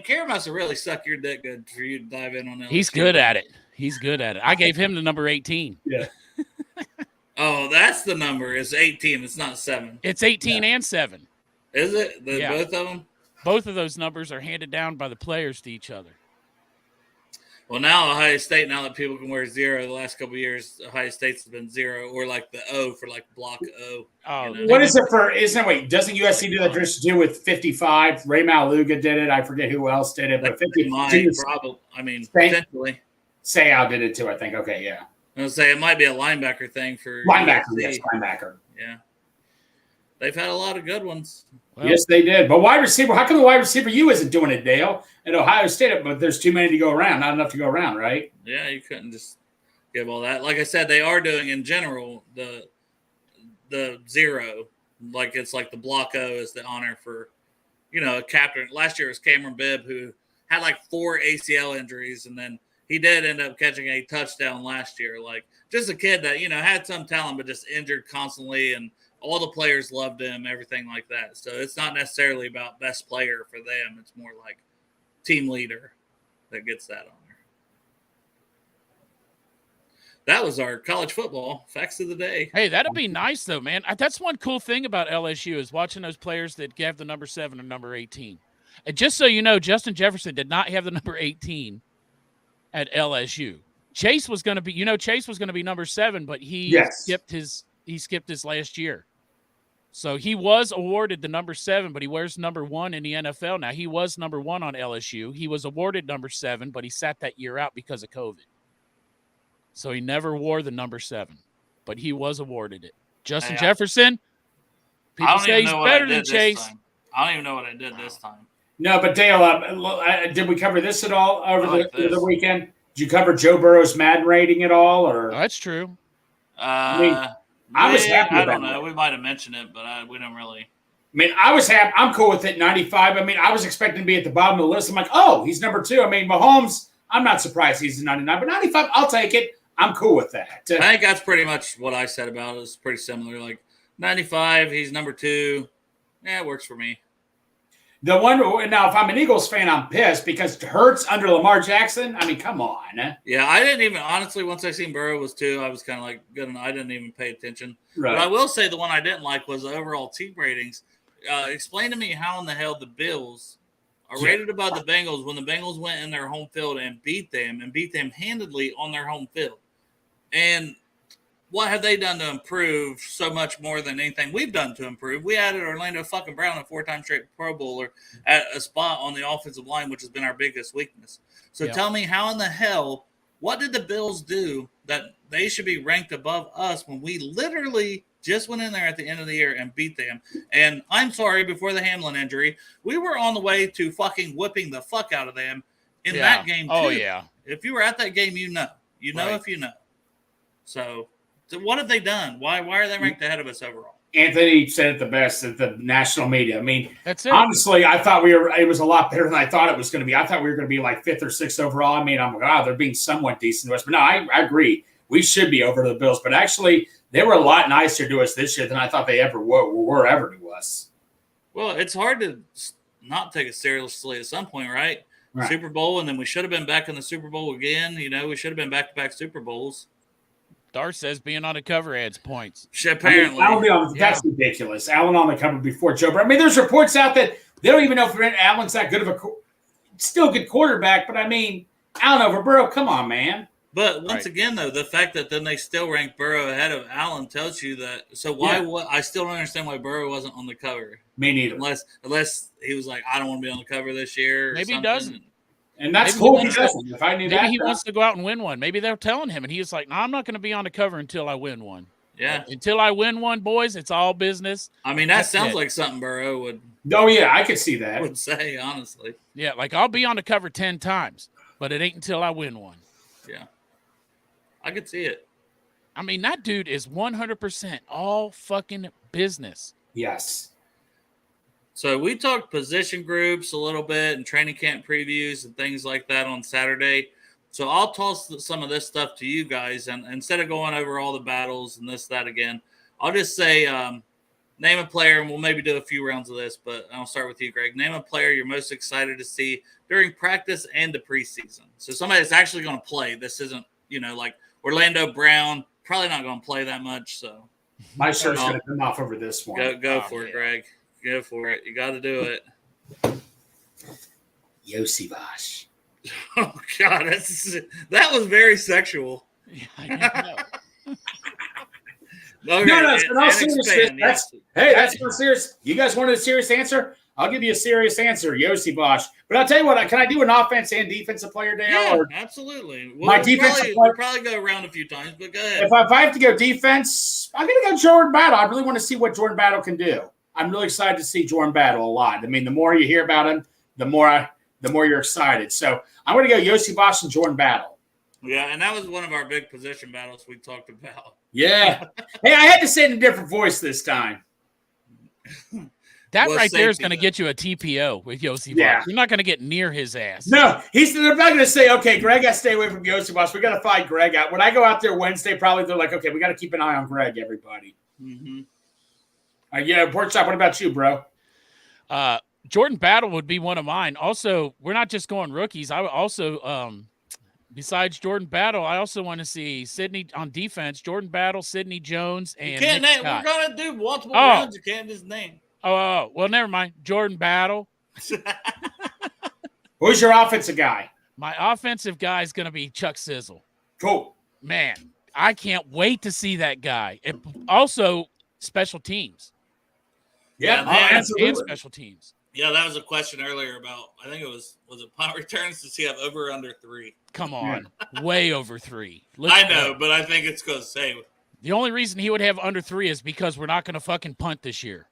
Kieran must have really sucked your dick good for you to dive in on LSU. He's good at it. I gave him the number 18. Yeah. Oh, that's the number. It's 18. It's not 7. It's 18 and 7. Is it? Both of them? Both of those numbers are handed down by the players to each other. Well, now Ohio State, now that people can wear 0, the last couple of years, Ohio State's been 0, or like the O for like block O. Oh, what is it for? Doesn't USC do that just do with 55? Ray Maluga did it. I forget who else did it, but 50 probably. I mean, potentially. Sayal did it too, I think. Okay, yeah. I was say it might be a linebacker thing for linebacker. USC. Yes, linebacker. Yeah, they've had a lot of good ones. Well, yes, they did. But wide receiver, how come the wide receiver U isn't doing it, Dale? At Ohio State, but there's too many to go around. Not enough to go around, right? Yeah, you couldn't just give all that. Like I said, they are doing in general the 0, like it's like the block O is the honor for, a captain. Last year it was Cameron Bibb, who had like 4 ACL injuries, and then he did end up catching a touchdown last year. Like just a kid that, had some talent, but just injured constantly, and all the players loved him, everything like that. So it's not necessarily about best player for them. It's more like team leader that gets that honor. That was our college football facts of the day. Hey, that'd be nice though, man. That's one cool thing about LSU is watching those players that have the number 7 and number 18. And just so you know, Justin Jefferson did not have the number 18 at LSU. Chase was going to be, number 7, but he skipped his last year. So he was awarded the number 7, but he wears number 1 in the NFL now. He was number 1 on LSU. He was awarded number 7, but he sat that year out because of COVID. So he never wore the number 7, but he was awarded it. Justin Jefferson, people say he's better than Chase. I don't even know what I did this time. No, but Dale, did we cover this at all over the weekend? Did you cover Joe Burrow's Madden rating at all? Or that's true. I was happy. I don't know. We might have mentioned it, but we don't really. I mean, I was happy. I'm cool with it. 95. I mean, I was expecting to be at the bottom of the list. I'm like, oh, he's number 2. I mean, Mahomes. I'm not surprised he's a 99, but 95. I'll take it. I'm cool with that. I think that's pretty much what I said about it. It's pretty similar. Like 95, he's number 2. Yeah, it works for me. The one now, if I'm an Eagles fan, I'm pissed because Hurts under Lamar Jackson. I mean, come on. Yeah, I didn't even honestly. Once I seen Burrow was 2, I was kind of like good. I didn't even pay attention. Right. But I will say the one I didn't like was the overall team ratings. Explain to me how in the hell the Bills are rated above the Bengals when the Bengals went in their home field and beat them handedly on their home field. And what have they done to improve so much more than anything we've done to improve? We added Orlando fucking Brown, a 4-time straight Pro Bowler, at a spot on the offensive line, which has been our biggest weakness. So tell me how in the hell, what did the Bills do that they should be ranked above us when we literally just went in there at the end of the year and beat them? And I'm sorry, before the Hamlin injury, we were on the way to fucking whipping the fuck out of them in that game too. Oh, yeah. If you were at that game, you know. You know if you know. So what have they done? Why are they ranked ahead of us overall? Anthony said it the best at the national media. I mean, that's it. Honestly, I thought it was a lot better than I thought it was going to be. I thought we were going to be like 5th or 6th overall. I mean, I'm like, they're being somewhat decent to us. But no, I agree. We should be over the Bills. But actually, they were a lot nicer to us this year than I thought they ever were ever to us. Well, it's hard to not take it seriously at some point, right? Super Bowl, and then we should have been back in the Super Bowl again. You know, we should have been back-to-back Super Bowls. Dar says being on the cover adds points. Apparently. That's ridiculous. Allen on the cover before Joe Burrow. I mean, there's reports out that they don't even know if Allen's that good of still good quarterback, but I mean, Allen over Burrow, come on, man. But once again, though, the fact that then they still rank Burrow ahead of Allen tells you that. So I still don't understand why Burrow wasn't on the cover. Me neither. Unless he was like, I don't want to be on the cover this year. Maybe he doesn't. And that's cool. If I knew maybe he wants to go out and win one. Maybe they're telling him, and he's like, "No, I'm not going to be on the cover until I win one." Yeah. Until I win one, boys, it's all business. I mean, that sounds like something Burrow would. Oh yeah, I could see that. Would say honestly. Yeah, like I'll be on the cover 10 times, but it ain't until I win one. Yeah. I could see it. I mean, that dude is 100% all fucking business. Yes. So we talked position groups a little bit and training camp previews and things like that on Saturday. So I'll toss some of this stuff to you guys. And instead of going over all the battles and that again, I'll just say name a player, and we'll maybe do a few rounds of this, but I'll start with you, Greg. Name a player you're most excited to see during practice and the preseason. So somebody that's actually going to play. This isn't, like Orlando Brown, probably not going to play that much. So my shirt's going to come off over this one. Go for it, Greg. Go for it. You got to do it. Yosivash. Oh, God. That was very sexual. Yeah, I know. No, that's not serious. You guys wanted a serious answer? I'll give you a serious answer, Yosivash. But I'll tell you what, can I do an offense and defensive player, Dale? Yeah, absolutely. My defensive we'll probably go around a few times, but go ahead. If I have to go defense, I'm going to go Jordan Battle. I really want to see what Jordan Battle can do. I'm really excited to see Jordan Battle a lot. I mean, the more you hear about him, the more you're excited. So I'm going to go Yosivash and Jordan Battle. Yeah, and that was one of our big position battles we talked about. Yeah. Hey, I had to say it in a different voice this time. That right there is going to get you a TPO with Yosivash. Yeah. You're not going to get near his ass. No, they're not going to say, okay, Greg, I stay away from Yosivash. We got to find Greg out. When I go out there Wednesday, probably they're like, okay, we got to keep an eye on Greg, everybody. Mm-hmm. Pork Chop, what about you, bro? Jordan Battle would be one of mine. Also, we're not just going rookies. I would also, besides Jordan Battle, I also want to see Sidney on defense, Jordan Battle, Sidney Jones, and we're going to do multiple rounds. You can't just name. Oh, well, never mind. Jordan Battle. Who's your offensive guy? My offensive guy is going to be Chuck Sizzle. Cool. Man, I can't wait to see that guy. Also, special teams. Yeah, and And special teams. Yeah, that was a question earlier about, I think it was it punt returns? Does he have over or under 3? Come on. Way over 3. I know, but I think it's because, hey. The only reason he would have under 3 is because we're not going to fucking punt this year.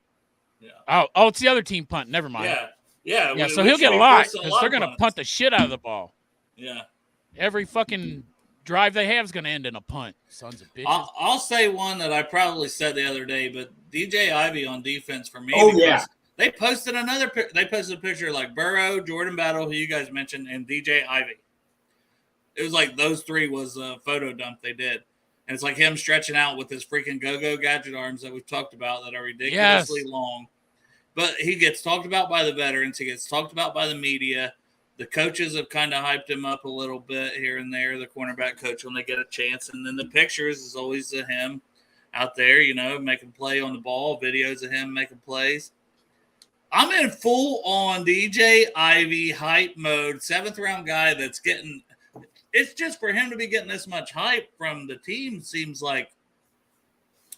Yeah. Oh, it's the other team punt. Never mind. Yeah. So he'll get a lot because they're going to punt the shit out of the ball. Yeah. Every fucking drive they have is going to end in a punt. Sons of bitches. I'll say one that I probably said the other day, but DJ Ivy on defense for me. Oh, yeah. They posted They posted a picture like Burrow, Jordan Battle, who you guys mentioned, and DJ Ivy. It was like those 3 was a photo dump they did. And it's like him stretching out with his freaking go-go gadget arms that we've talked about that are ridiculously long. But he gets talked about by the veterans. He gets talked about by the media. The coaches have kind of hyped him up a little bit here and there, the cornerback coach, when they get a chance. And then the pictures is always of him out there, making play on the ball, videos of him making plays. I'm in full-on DJ Ivy hype mode, 7th-round guy that's getting – it's just for him to be getting this much hype from the team seems like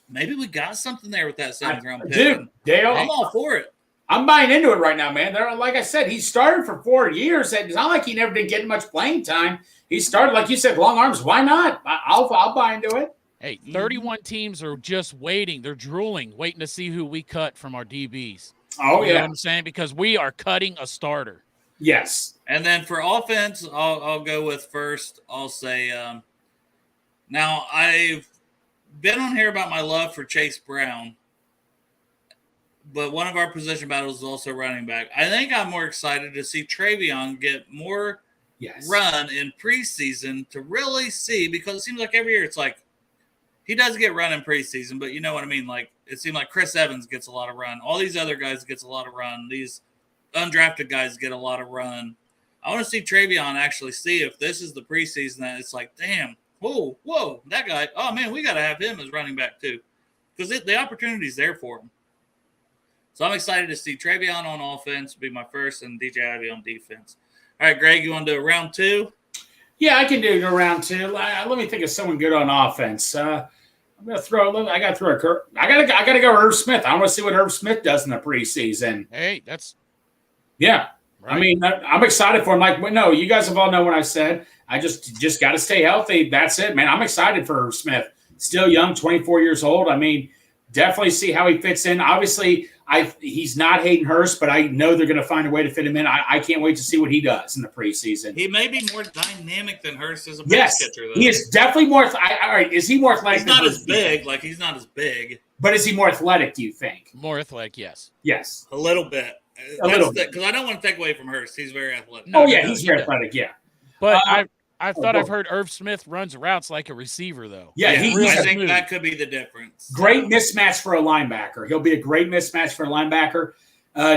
maybe we got something there with that 7th-round pick. Dude, Dale, I'm all for it. I'm buying into it right now, man. Like I said, he started for 4 years. It's not like he never did get much playing time. He started, like you said, long arms. Why not? I'll buy into it. Hey, 31 teams are just waiting. They're drooling, waiting to see who we cut from our DBs. Oh, You know what I'm saying? Because we are cutting a starter. Yes. And then for offense, I'll go with first. I'll say now I've been on here about my love for Chase Brown, but one of our position battles is also running back. I think I'm more excited to see Travion get more run in preseason to really see, because it seems like every year it's like he does get run in preseason, but you know what I mean? Like it seemed like Chris Evans gets a lot of run. All these other guys gets a lot of run. These undrafted guys get a lot of run. I want to see Travion actually see if this is the preseason that it's like, damn, whoa, that guy. Oh, man, we got to have him as running back too, because the opportunity's there for him. So I'm excited to see Travion on offense be my first and DJ Ivy on defense. All right, Greg, you want to do round 2? Yeah, I can do round 2. Let me think of someone good on offense. I'm gonna throw a little. I gotta throw a curve. I gotta go Irv Smith. I want to see what Irv Smith does in the preseason. Hey, that's right. I mean, I'm excited for him. Like, no, you guys have all known what I said. I just got to stay healthy. That's it, man. I'm excited for Irv Smith. Still young, 24 years old. I mean, definitely see how he fits in. Obviously, he's not Hayden Hurst, but I know they're going to find a way to fit him in. I can't wait to see what he does in the preseason. He may be more dynamic than Hurst as a pass catcher, though. He is definitely more. All right, is he more athletic? He's not as big. Like, he's not as big. But is he more athletic, do you think? More athletic, yes. Yes. A little bit. Because I don't want to take away from Hurst. He's very athletic. He's very athletic, yeah. But I've heard Irv Smith runs routes like a receiver, though. Yeah, I think that could be the difference. Great mismatch for a linebacker. He'll be a great mismatch for a linebacker.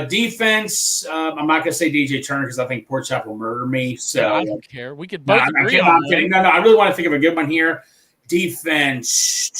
Defense, I'm not going to say DJ Turner because I think Porchop will murder me. So I don't care. We could both agree on that. Kidding. No, I really want to think of a good one here. Defense.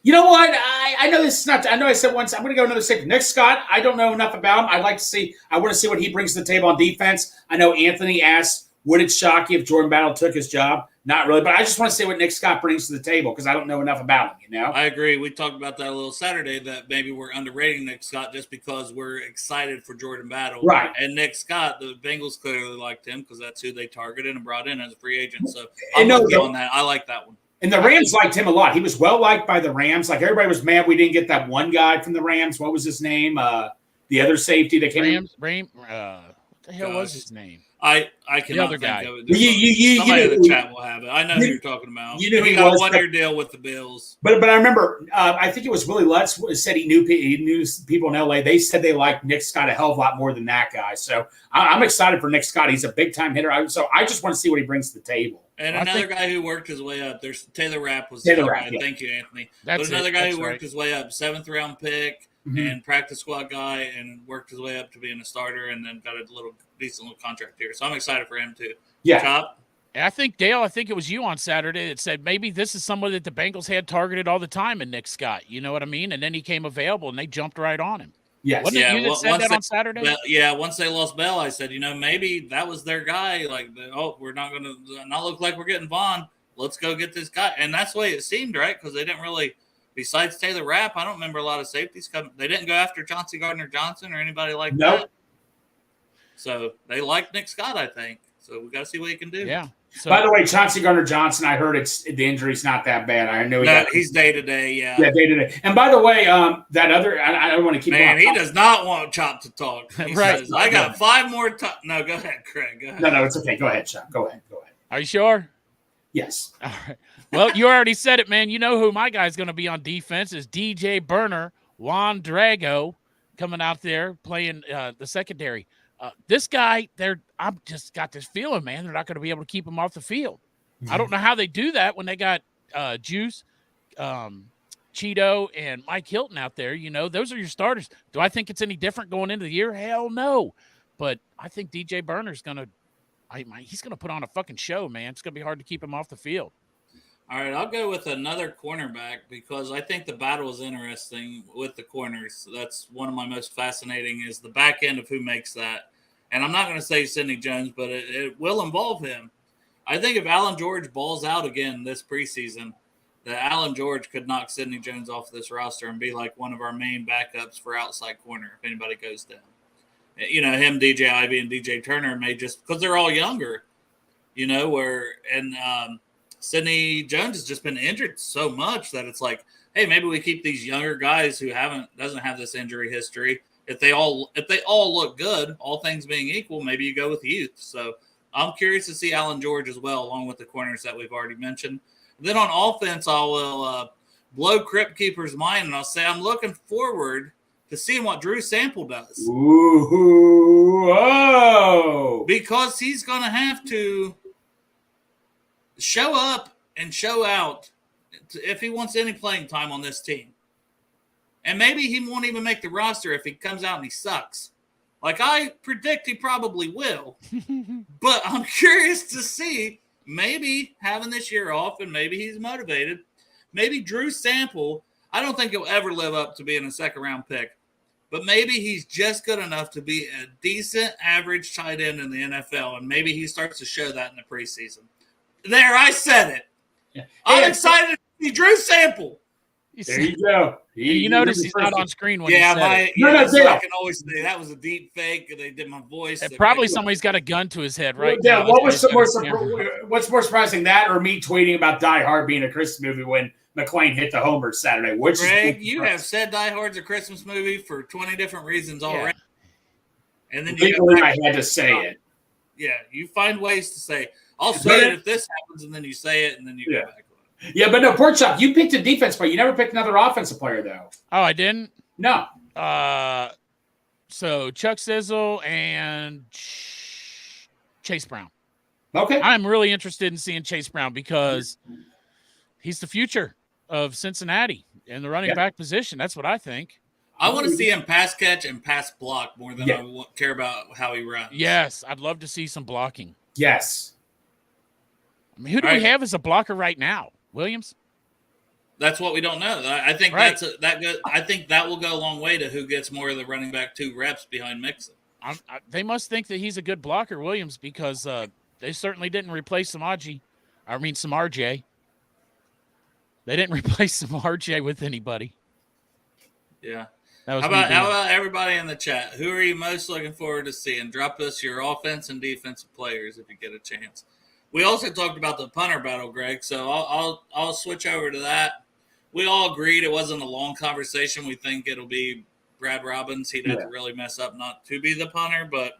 You know what? I know this is not. I know I said once. I'm going to go another second. Nick Scott. I don't know enough about him. I'd like to see. I want to see what he brings to the table on defense. I know Anthony asked, "Would it shock you if Jordan Battle took his job?" Not really, but I just want to see what Nick Scott brings to the table because I don't know enough about him. You know. I agree. We talked about that a little Saturday that maybe we're underrating Nick Scott just because we're excited for Jordan Battle. Right. And Nick Scott, the Bengals clearly liked him because that's who they targeted and brought in as a free agent. So I'm with you on that. I like that one. And the Rams liked him a lot. He was well liked by the Rams. Like everybody was mad we didn't get that one guy from the Rams. What was his name? The other safety that came in. What the hell was his name? I cannot think guy. of it. Somebody in the chat will have it. I know who you're talking about. You knew he got a one-year deal with the Bills. But I remember, I think it was Willie Lutz said he knew people in LA. They said they liked Nick Scott a hell of a lot more than that guy. So I'm excited for Nick Scott. He's a big-time hitter. So I just want to see what he brings to the table. And another guy who worked his way up. There's Taylor Rapp was Taylor Rapp. Yeah. Thank you, Anthony. That's another guy who right. worked his way up, 7th-round pick. And practice squad guy and worked his way up to being a starter and then got a decent little contract here. So I'm excited for him too. Yeah. Chop? I think, Dale, it was you on Saturday that said maybe this is someone that the Bengals had targeted all the time in Nick Scott. You know what I mean? And then he came available and they jumped right on him. Yes. Wasn't it you that said that on Saturday? Once they lost Bell, I said, maybe that was their guy. Like, we're not going to not look like we're getting Vaughn. Let's go get this guy. And that's the way it seemed, right? Because they didn't really besides Taylor Rapp, I don't remember a lot of safeties coming. They didn't go after Chauncey Gardner-Johnson or anybody like that. So they like Nick Scott, I think. So we got to see what he can do. Yeah. So, by the way, Chauncey Gardner-Johnson, I heard the injury's not that bad. I know he's day to day. Yeah, day to day. And by the way, that other, I don't want to keep. Man, he does not want Chop to talk. He Right. says, I got 5 more times. No, go ahead, Craig. Go ahead. No, it's okay. Go ahead, Chop. Go ahead. Are you sure? Yes. All right. Well, you already said it, man. You know who my guy's going to be on defense is DJ Burner, Juan Drago, coming out there playing the secondary. This guy, I've just got this feeling, man, they're not going to be able to keep him off the field. I don't know how they do that when they got Juice, Cheeto, and Mike Hilton out there. You know, those are your starters. Do I think it's any different going into the year? Hell no. But I think DJ Burner's going to he's going to put on a fucking show, man. It's going to be hard to keep him off the field. All right, I'll go with another cornerback because I think the battle is interesting with the corners. That's one of my most fascinating is the back end of who makes that. And I'm not going to say Sidney Jones, but it will involve him. I think if Alan George balls out again this preseason, that Alan George could knock Sidney Jones off this roster and be like one of our main backups for outside corner if anybody goes down. You know, him, DJ Ivy, and DJ Turner may just – because they're all younger, you know, Sidney Jones has just been injured so much that it's like, hey, maybe we keep these younger guys who doesn't have this injury history. If they all look good, all things being equal, maybe you go with youth. So I'm curious to see Alan George as well, along with the corners that we've already mentioned. Then on offense, I will blow Crypt Keeper's mind, and I'll say I'm looking forward to seeing what Drew Sample does. Ooh, oh. Because he's going to have to show up and show out if he wants any playing time on this team. And maybe he won't even make the roster if he comes out and he sucks. Like I predict he probably will. But I'm curious to see, maybe having this year off and maybe he's motivated. Maybe Drew Sample, I don't think he'll ever live up to being a second-round pick. But maybe he's just good enough to be a decent average tight end in the NFL. And maybe he starts to show that in the preseason. There, I said it. Yeah. I'm excited to see Drew Sample. There you go. You notice he's not on screen when he said it. I can always say that was a deep fake, and they did my voice. Probably somebody's got a gun to his head right now. Yeah, what's more surprising, that or me tweeting about Die Hard being a Christmas movie when McClane hit the homer Saturday? Greg, you have said Die Hard's a Christmas movie for 20 different reasons already. And then I had to say it. Yeah, you find ways to say, I'll say it if this happens, and then you say it, and then you go back on it. Yeah, but no, Pork Chop, you picked a defense player. You never picked another offensive player, though. Oh, I didn't? No. So Chuck Sizzle and Chase Brown. Okay. I'm really interested in seeing Chase Brown because he's the future of Cincinnati in the running back position. That's what I think. I want to see him pass catch and pass block more than I care about how he runs. Yes, I'd love to see some blocking. Yes. I mean, who do we have as a blocker right now? Williams? That's what we don't know. I think I think that will go a long way to who gets more of the running back 2 reps behind Mixon. They must think that he's a good blocker, Williams, because they certainly didn't replace Samaje. They didn't replace Samaje with anybody. Yeah. How about everybody in the chat? Who are you most looking forward to seeing? Drop us your offense and defensive players if you get a chance. We also talked about the punter battle, Greg, so I'll switch over to that. We all agreed it wasn't a long conversation. We think it'll be Brad Robbins. He'd have to really mess up not to be the punter, but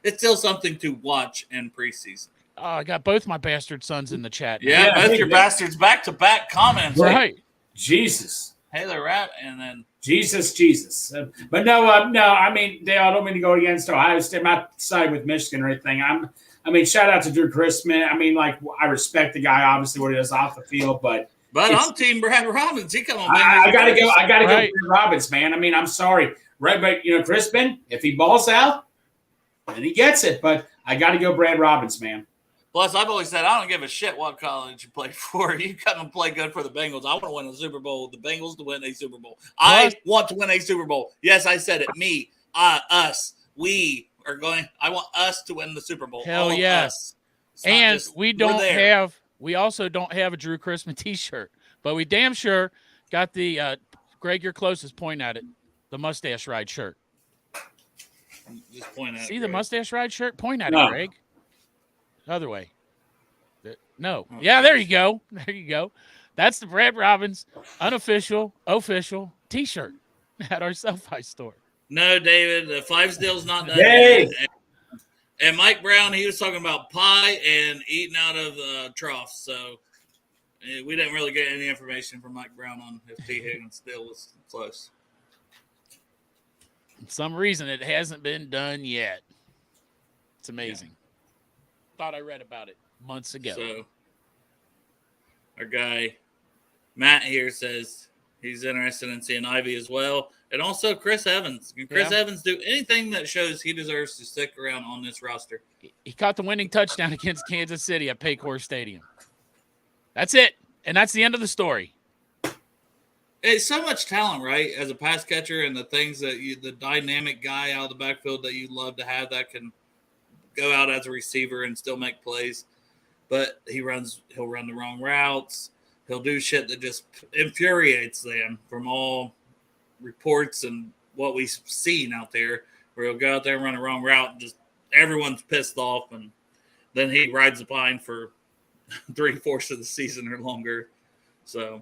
it's still something to watch in preseason. Oh, I got both my bastard sons in the chat. Yeah, both your bastards back-to-back comments. Right. Jesus. Taylor Rapp and then Jesus. But no, I mean, Dale, I don't mean to go against Ohio State. I'm not siding with Michigan or anything. Shout out to Drew Chrisman. I respect the guy, obviously, what he does off the field, but I'm Team Brad Robbins. He come on. I gotta go Brad Robbins, man. I'm sorry. Right, but Chrisman, if he balls out, then he gets it. But I gotta go Brad Robbins, man. Plus, I've always said I don't give a shit what college you play for. You come and play good for the Bengals. I want to win a Super Bowl. The Bengals to win a Super Bowl. I want to win a Super Bowl. Yes, I said it. Me, us, we are going. I want us to win the Super Bowl. Hell yes. And we also don't have a Drew Chrisman t-shirt, but we damn sure Got the Greg, you're closest. Point at it. The mustache ride shirt. Just point at See it, the Greg. mustache ride shirt? Point at No. it, Greg. Other way. No. Oh, Yeah, there gosh. you go. There you go. That's the Brad Robbins unofficial, official T-shirt at our Selfie store. No, David, the Fives deal's not done Hey! yet. And Mike Brown, he was talking about pie and eating out of troughs. So we didn't really get any information from Mike Brown on if T. Higgins deal was close. For some reason, it hasn't been done yet. It's amazing. Thought I read about it months ago. So our guy Matt here says he's interested in seeing Ivy as well. And also Chris Evans. Can Chris Evans do anything that shows he deserves to stick around on this roster? He caught the winning touchdown against Kansas City at Paycor Stadium. That's it. And that's the end of the story. It's so much talent, right? As a pass catcher and the things that the dynamic guy out of the backfield that you love to have that can go out as a receiver and still make plays. But he'll run the wrong routes. He'll do shit that just infuriates them from all reports and what we've seen out there, where he'll go out there and run the wrong route and just everyone's pissed off, and then he rides the pine for 3/4 of the season or longer. So,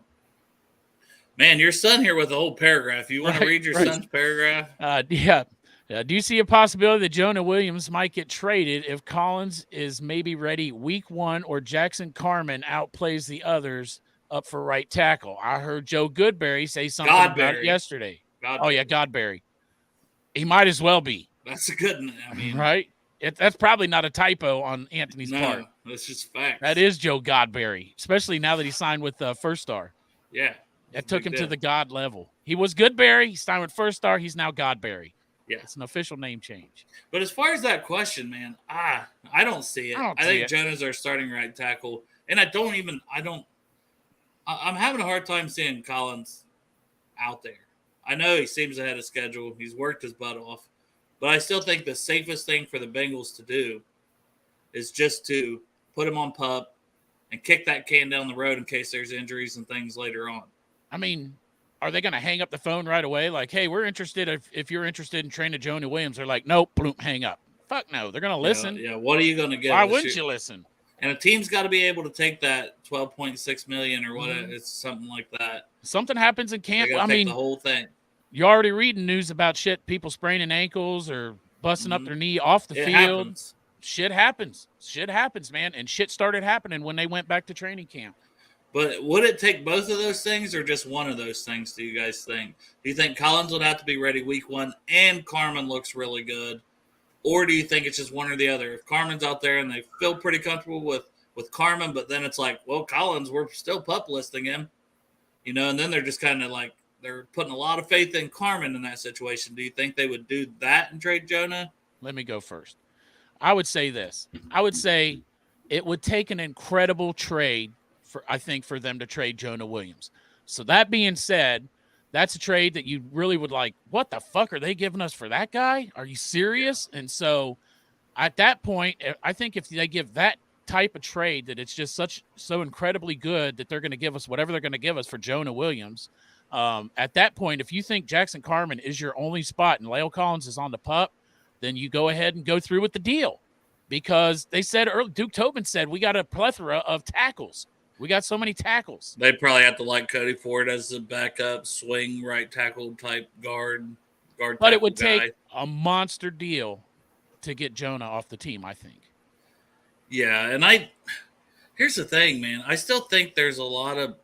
man, your son here with a whole paragraph. You want to read your son's paragraph? Yeah. Do you see a possibility that Jonah Williams might get traded if Collins is maybe ready week 1 or Jackson Carman outplays the others up for right tackle? I heard Joe Goodberry say something about it yesterday. Godberry. He might as well be. That's a good one. I mean, right? That's probably not a typo on Anthony's part. That's just facts. That is Joe Godberry, especially now that he signed with First Star. Yeah. That took him to the God level. He was Goodberry. He signed with First Star. He's now Godberry. Yeah. It's an official name change. But as far as that question, man, I don't see it. I think Jonah's our starting right tackle. And I'm having a hard time seeing Collins out there. I know he seems ahead of schedule. He's worked his butt off. But I still think the safest thing for the Bengals to do is just to put him on PUP and kick that can down the road in case there's injuries and things later on. I mean, are they going to hang up the phone right away? Like, hey, we're interested. If you're interested in training Jonah Williams, they're like, nope, bloop, hang up. Fuck no. They're going to listen. Yeah. What are you going to get? Why wouldn't you listen? And a team's got to be able to take that $12.6 million or whatever. It's something like that. Something happens in camp. I mean, the whole thing. You're already reading news about people spraining ankles or busting up their knee off the field. Happens. Shit happens. Shit happens, man. And shit started happening when they went back to training camp. But would it take both of those things or just one of those things, do you guys think? Do you think Collins would have to be ready week 1 and Carman looks really good? Or do you think it's just one or the other? If Carman's out there and they feel pretty comfortable with Carman, but then it's like, well, Collins, we're still PUP listing him. And then they're just kind of like, they're putting a lot of faith in Carman in that situation. Do you think they would do that and trade Jonah? Let me go first. I would say this. I would say it would take an incredible trade for them to trade Jonah Williams. So that being said, that's a trade that you really would like, what the fuck are they giving us for that guy? Are you serious? And so at that point, I think if they give that type of trade that it's just so incredibly good that they're going to give us whatever they're going to give us for Jonah Williams, at that point, if you think Jackson Carman is your only spot and La'el Collins is on the PUP, then you go ahead and go through with the deal. Because they said early, Duke Tobin said, we got a plethora of tackles. We got so many tackles. They probably have to like Cody Ford as a backup swing right tackle type guard. But it would take a monster deal to get Jonah off the team, I think. Yeah, and here's the thing, man. I still think there's a lot of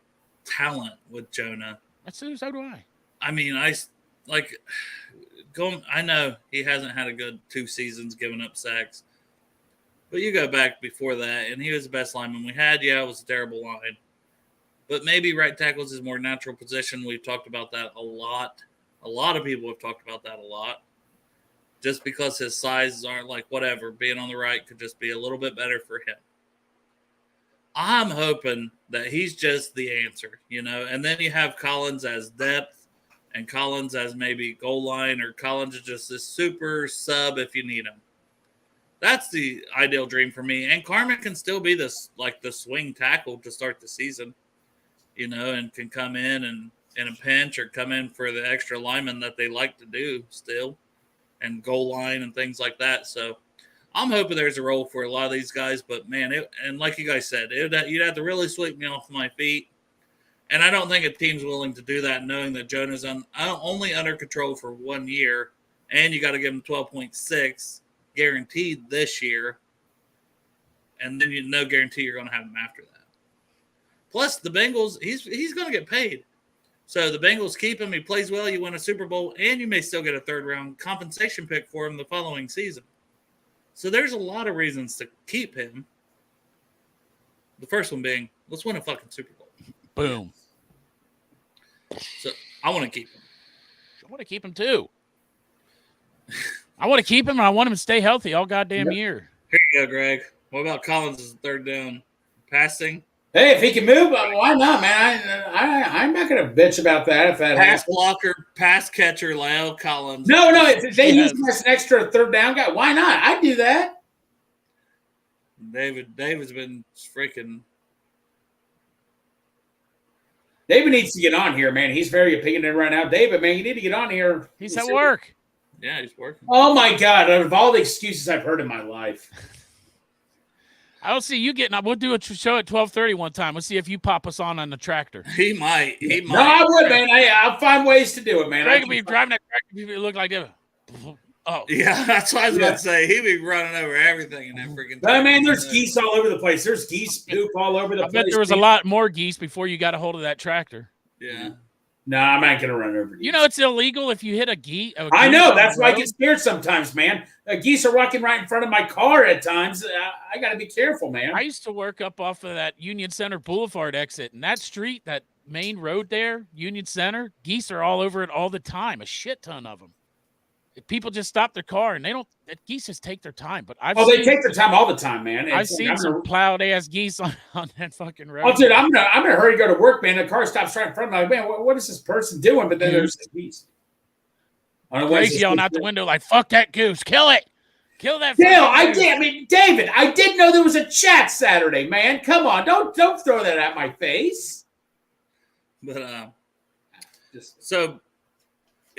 talent with Jonah. So do I. I mean, I know he hasn't had a good 2 seasons giving up sacks. But you go back before that, and he was the best lineman we had. Yeah, it was a terrible line. But maybe right tackle is his more natural position. We've talked about that a lot. A lot of people have talked about that a lot. Just because his sizes aren't like whatever, being on the right could just be a little bit better for him. I'm hoping that he's just the answer, and then you have Collins as depth and Collins as maybe goal line, or Collins is just this super sub if you need him. That's the ideal dream for me. And Carman can still be the swing tackle to start the season, and can come in in a pinch or come in for the extra lineman that they like to do still, and goal line and things like that. So I'm hoping there's a role for a lot of these guys. But man, and like you guys said, you'd have to really sweep me off my feet. And I don't think a team's willing to do that, knowing that Jonah's only under control for 1 year, and you got to give him 12.6 guaranteed this year, and then no guarantee you're going to have him after that. Plus, the Bengals, he's going to get paid. So the Bengals keep him, he plays well, you win a Super Bowl, and you may still get a third-round compensation pick for him the following season. So there's a lot of reasons to keep him. The first one being, let's win a fucking Super Bowl. Boom. So I want to keep him. I want to keep him too. I want to keep him, and I want him to stay healthy all goddamn year. Here you go, Greg. What about Collins as a third down? Passing? Hey, if he can move, why not, man? I'm not going to bitch about that. If that pass blocker, pass catcher, Lyle Collins. No. If they use him as an extra third down guy, why not? I'd do that. David's been freaking. David needs to get on here, man. He's very opinionated right now. David, man, you need to get on here. He's at work. Yeah, he's working. Oh, my God. Out of all the excuses I've heard in my life. I don't see you getting up. We'll do a show at 12:30 one time. Let's see if you pop us on the tractor. He might. No, I would, man. I'll find ways to do it, man. Greg will be driving that tractor. You look like that. Oh. Yeah, that's what I was about to say. He'd be running over everything in that freaking tractor. Man, there's geese all over the place. There's geese poop all over the place. I bet there was a lot more geese before you got a hold of that tractor. Yeah. No, I'm not going to run over geese. You know it's illegal if you hit a geese. I know. That's why I get scared sometimes, man. Geese are walking right in front of my car at times. I got to be careful, man. I used to work up off of that Union Center Boulevard exit. And that street, that main road there, Union Center, geese are all over it all the time. A shit ton of them. People just stop their car and geese just take their time. But they take their time all the time, man. I've seen some plowed ass geese on that fucking road. Oh, dude, I'm gonna hurry to go to work, man. The car stops right in front of me. Like, man, what is this person doing? But then there's this geese. Crazy yelling out the window like, "Fuck that goose! Kill it! Kill that!" David, I didn't know there was a chat Saturday, man. Come on, don't throw that at my face. But so.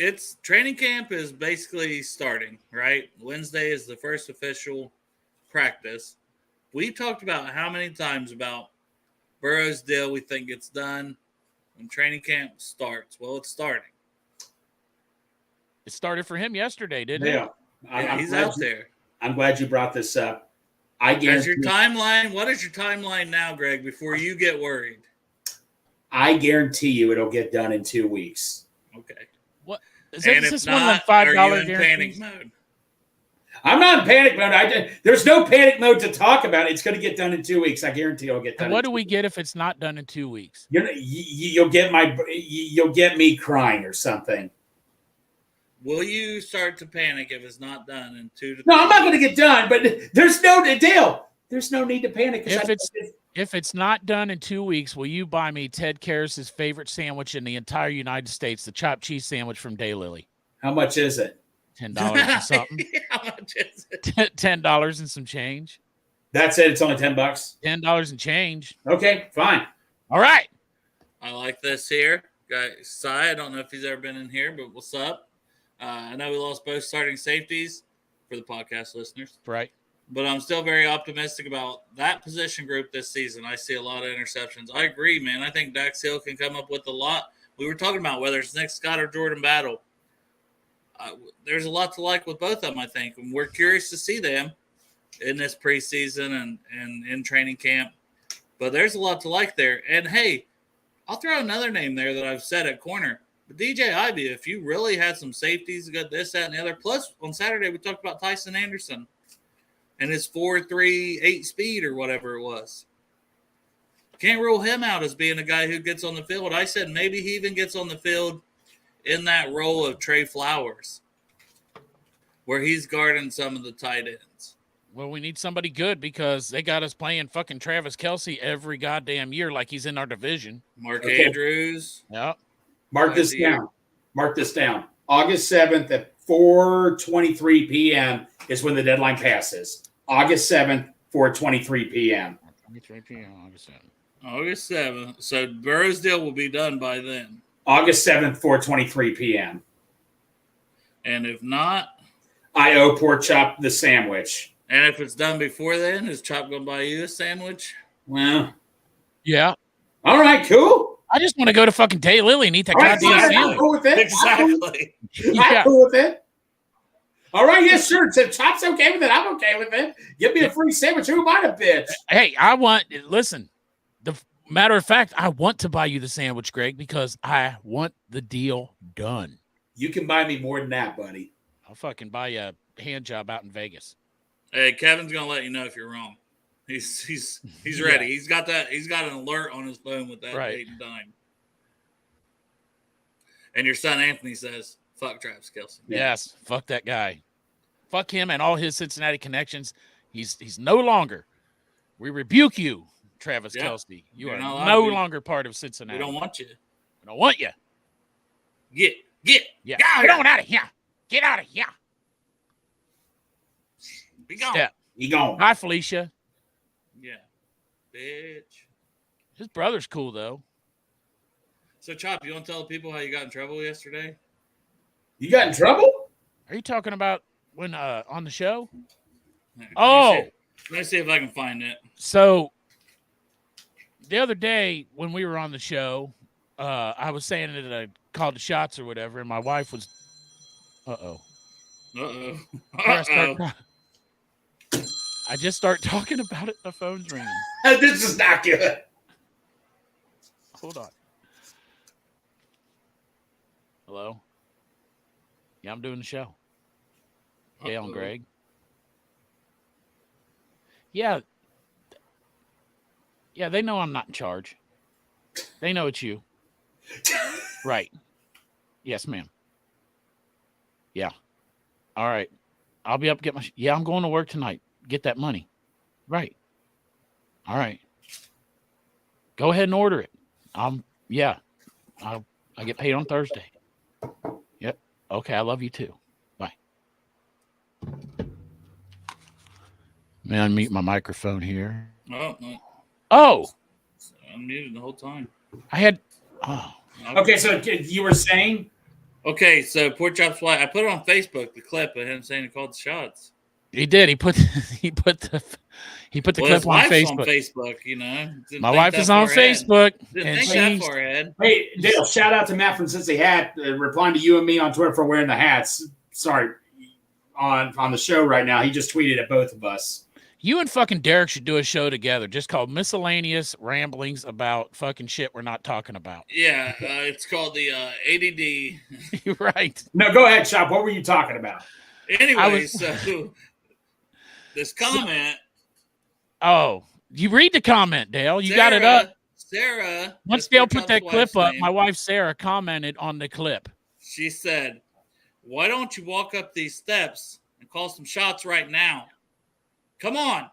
It's training camp is basically starting, right? Wednesday is the first official practice. We talked about how many times about Burrow's deal we think it's done when training camp starts. Well, it's starting. It started for him yesterday, didn't it? Yeah, he's out there. I'm glad you brought this up. What is your timeline now, Greg, before you get worried? I guarantee you it'll get done in 2 weeks. Okay. What is this one of the $5 panic mode? I'm not in panic mode. There's no panic mode to talk about. It's going to get done in 2 weeks. I guarantee it'll get done. And what do we get if it's not done in 2 weeks? You'll get me crying or something. Will you start to panic if it's not done in 2 to 3 No, I'm not going to get done. But there's no Dale. There's no need to panic. If it's not done in 2 weeks, will you buy me Ted Karras's favorite sandwich in the entire United States, the chopped cheese sandwich from Daylily? How much is it? $10 and something. How much is it? $10 and some change. That's it. It's only $10. $10 and change. Okay, fine. All right. I like this here. Guy Cy, I don't know if he's ever been in here, but what's up? I know we lost both starting safeties for the podcast listeners. Right. But I'm still very optimistic about that position group this season. I see a lot of interceptions. I agree, man. I think Dax Hill can come up with a lot. We were talking about whether it's Nick Scott or Jordan Battle. There's a lot to like with both of them, I think. And we're curious to see them in this preseason and in training camp. But there's a lot to like there. And, hey, I'll throw another name there that I've said at corner. But DJ Ivy, if you really had some safeties, you got this, that, and the other. Plus, on Saturday, we talked about Tyson Anderson and his 4.38 speed or whatever it was. Can't rule him out as being a guy who gets on the field. I said maybe he even gets on the field in that role of Trey Flowers, where he's guarding some of the tight ends. Well, we need somebody good because they got us playing fucking Travis Kelce every goddamn year like he's in our division. Mark Andrews. Yep. Mark this down. August 7th at 4:23 p.m. is when the deadline passes. August 7th, 4:23 p.m. 23 p.m. August 7th. August 7th. So Burrow's deal will be done by then. August 7th, 4:23 p.m. And if not, I owe Pork Chop the sandwich. and if it's done before then, is Chop gonna buy you a sandwich? Well, Yeah. all right, cool. I just want to go to fucking Daylily and eat that All right, goddamn I'm sandwich. cool with it. Exactly. I'm cool with it. All right, yes, sure. So Chop's okay with it. I'm okay with it. Give me a free sandwich. Who am I to bitch? Hey, listen, the matter of fact, I want to buy you the sandwich, Greg, because I want the deal done. You can buy me more than that, buddy. I'll fucking buy you a hand job out in Vegas. Hey, Kevin's gonna let you know if you're wrong. He's ready. He's got that. He's got an alert on his phone with that date and time. And your son Anthony says, "Fuck Travis Kelce." Yes, fuck that guy. Fuck him and all his Cincinnati connections. He's no longer. We rebuke you, Travis Kelce. You are no longer part of Cincinnati. We don't want you. We don't want you. Get Get on out of here. Get out of here. Be gone. Step. He gone. Hi, Felicia. Yeah, bitch. His brother's cool though. So, Chop, you want to tell the people how you got in trouble yesterday? You got in trouble? Are you talking about when on the show? Let me see if I can find it. So the other day when we were on the show, I was saying that I called the shots or whatever, and my wife was I just start talking about it, the phone's ringing. This is not good. Hold on. Hello? Yeah, I'm doing the show. Dale and Greg. Yeah. Yeah, they know I'm not in charge. They know it's you. Right. Yes, ma'am. Yeah. All right. I'll be up, get my... Yeah, I'm going to work tonight. Get that money. Right. All right. Go ahead and order it. Yeah. I get paid on Thursday. Yep. Okay, I love you too. Bye. May I unmute my microphone here? Oh, no. Oh! I'm muted the whole time. I had... Oh. Okay, so you were saying? Okay, so Pork Chop's wife. I put it on Facebook, the clip of him saying he called the shots. He did. He put the clip on Facebook. You know. My wife is on Facebook. Didn't think that far ahead. Hey, Dale, shout out to Matt from Cincy Hat replying to you and me on Twitter for wearing the hats. Sorry, on the show right now. He just tweeted at both of us. You and fucking Derek should do a show together just called Miscellaneous Ramblings About Fucking Shit We're Not Talking About. Yeah, it's called the ADD. You're right. No, go ahead, Chop. What were you talking about? Anyway, so this comment. Oh, you read the comment, Dale. You got it up. Sarah. Once Dale put that clip up, my wife Sarah commented on the clip. She said, "Why don't you walk up these steps and call some shots right now? Come on.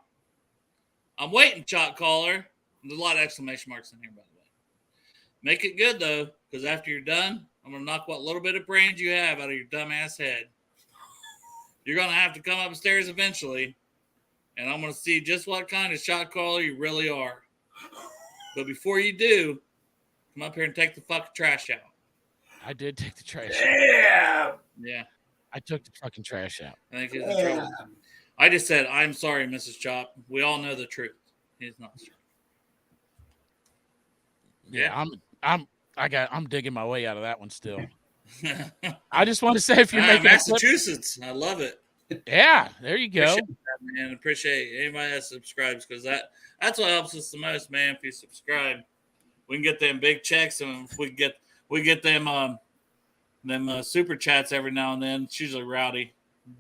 I'm waiting, shot caller." There's a lot of exclamation marks in here, by the way. Make it good, though, because after you're done, I'm going to knock what little bit of brains you have out of your dumbass head. You're going to have to come upstairs eventually, and I'm going to see just what kind of shot caller you really are. But before you do, come up here and take the fucking trash out. I did take the trash out. Yeah. I took the fucking trash out. I think he's in trouble. I just said, "I'm sorry, Mrs. Chop. We all know the truth." He's not true. Yeah, I'm digging my way out of that one still. I just want to say, if you're making Massachusetts, I love it. Yeah, there you go. Appreciate that, man. Appreciate anybody that subscribes, because that's what helps us the most, man. If you subscribe, we can get them big checks, and if we get them super chats every now and then. It's usually Rowdy.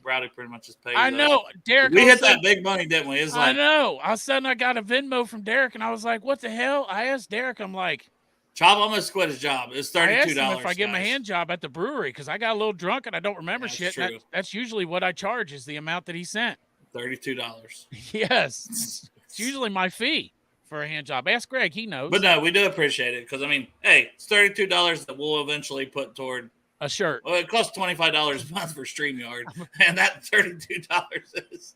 Rowdy pretty much just pays. I know, Derek. We hit that big money, didn't we? I know. All of a sudden, I got a Venmo from Derek, and I was like, "What the hell?" I asked Derek. I'm like, "Chop almost quit his job. It's $32." I asked him if I get my hand job at the brewery, because I got a little drunk and I don't remember shit. That's usually what I charge, is the amount that he sent. $32. Yes, it's usually my fee for a hand job. Ask Greg; he knows. But no, we do appreciate it, because I mean, hey, it's $32 that we'll eventually put toward a shirt. Well, it costs $25 a month for StreamYard, and that $32 is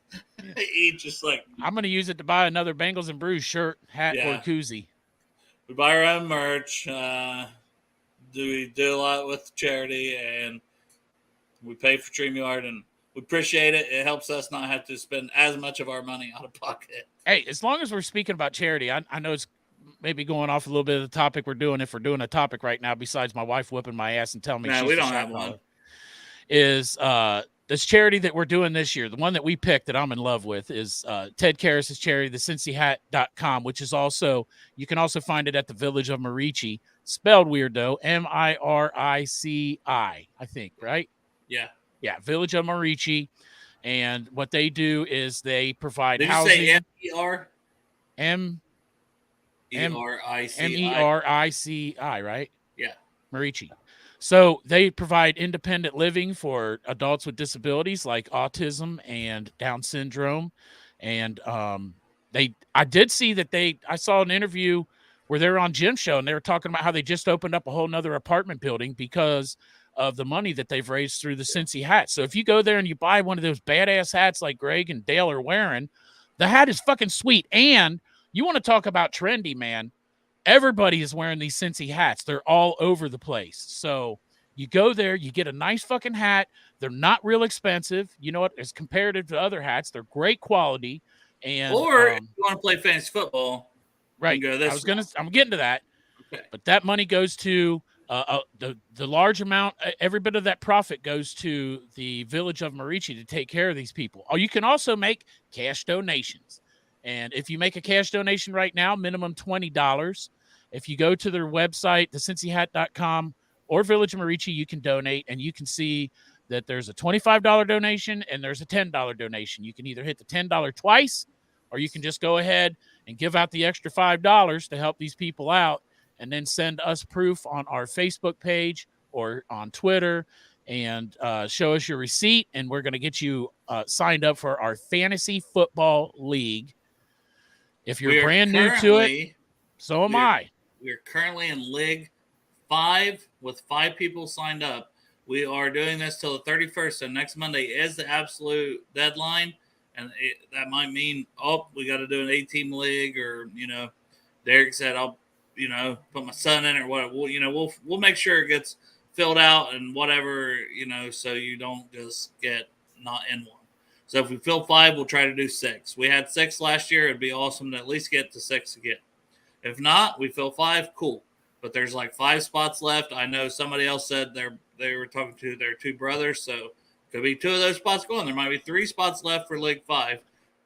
each. Just like, I'm going to use it to buy another Bengals and Brews shirt, hat, or koozie. We buy our own merch. do a lot with charity, and we pay for StreamYard, and we appreciate it. It helps us not have to spend as much of our money out of pocket. Hey, as long as we're speaking about charity, I know it's maybe going off a little bit of the topic we're doing. If we're doing a topic right now, besides my wife whipping my ass and telling me No, she's we the don't shot have one. caller, is this charity that we're doing this year, the one that we picked that I'm in love with, is Ted Karras' charity, the CincyHat.com, which is also, you can also find it at the Village of Marici, spelled weird though, Mirici, I think, right? Yeah. Yeah, Village of Marici. And what they do is they provide Did housing. you say M-E-R? M-E-R-I-C-I, right? Yeah. Marici. So they provide independent living for adults with disabilities like autism and Down syndrome. And I did see that I saw an interview where they were on Jim's show and they were talking about how they just opened up a whole nother apartment building because of the money that they've raised through the Cincy hat. So if you go there and you buy one of those badass hats like Greg and Dale are wearing, the hat is fucking sweet. And you want to talk about trendy, man. Everybody is wearing these Cincy hats. They're all over the place. So you go there, you get a nice fucking hat. They're not real expensive. You know what? As comparative to other hats, they're great quality. And or if you want to play fantasy football, right. go this I'm getting to that. Okay. But that money goes to the large amount. Every bit of that profit goes to the Village of Marici to take care of these people. Or you can also make cash donations. And if you make a cash donation right now, minimum $20. If you go to their website, thecincyhat.com or Village of Marici, you can donate, and you can see that there's a $25 donation and there's a $10 donation. You can either hit the $10 twice, or you can just go ahead and give out the extra $5 to help these people out, and then send us proof on our Facebook page or on Twitter, and show us your receipt, and we're going to get you signed up for our fantasy football league. If you're brand new to it, so am I. We're currently in League 5 with 5 people signed up. We are doing this till the 31st, so next Monday is the absolute deadline, and that might mean, we got to do an 8-team league, or, Derek said, I'll, put my son in, or what. We'll make sure it gets filled out and whatever, so you don't just get not in one. So if we fill 5, we'll try to do 6. We had 6 last year. It'd be awesome to at least get to 6 again. If not, we fill 5, cool. But there's like 5 spots left. I know somebody else said they were talking to their 2 brothers, so could be 2 of those spots going. There might be 3 spots left for League 5.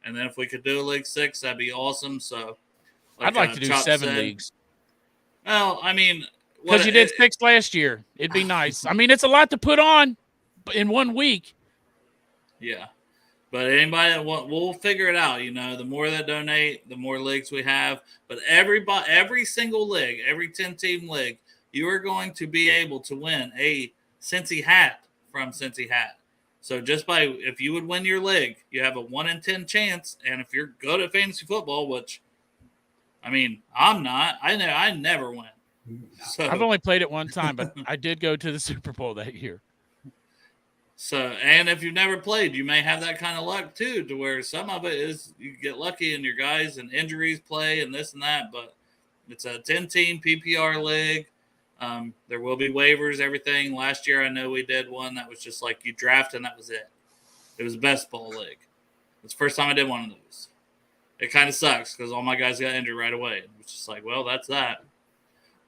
And then if we could do a League 6, that'd be awesome. So I'd like to do 7 leagues. Well, I mean, because you did 6 last year. It'd be nice. I mean, it's a lot to put on in 1 week. Yeah. But anybody we'll figure it out. The more that donate, the more leagues we have. But every single league, every 10-team league, you are going to be able to win a Cincy hat from Cincy Hat. So if you would win your league, you have a 1 in 10 chance. And if you're good at fantasy football, which, I mean, I'm not. I never win. So I've only played it 1 time, but I did go to the Super Bowl that year. So, and if you've never played, you may have that kind of luck too, to where some of it is you get lucky and your guys and injuries play and this and that. But it's a 10-team PPR league. There will be waivers, everything. Last year, I know we did one that was just like you draft and that was it. It was a best ball league. It's the first time I did one of those. It kind of sucks because all my guys got injured right away. It's just like, well, that's that.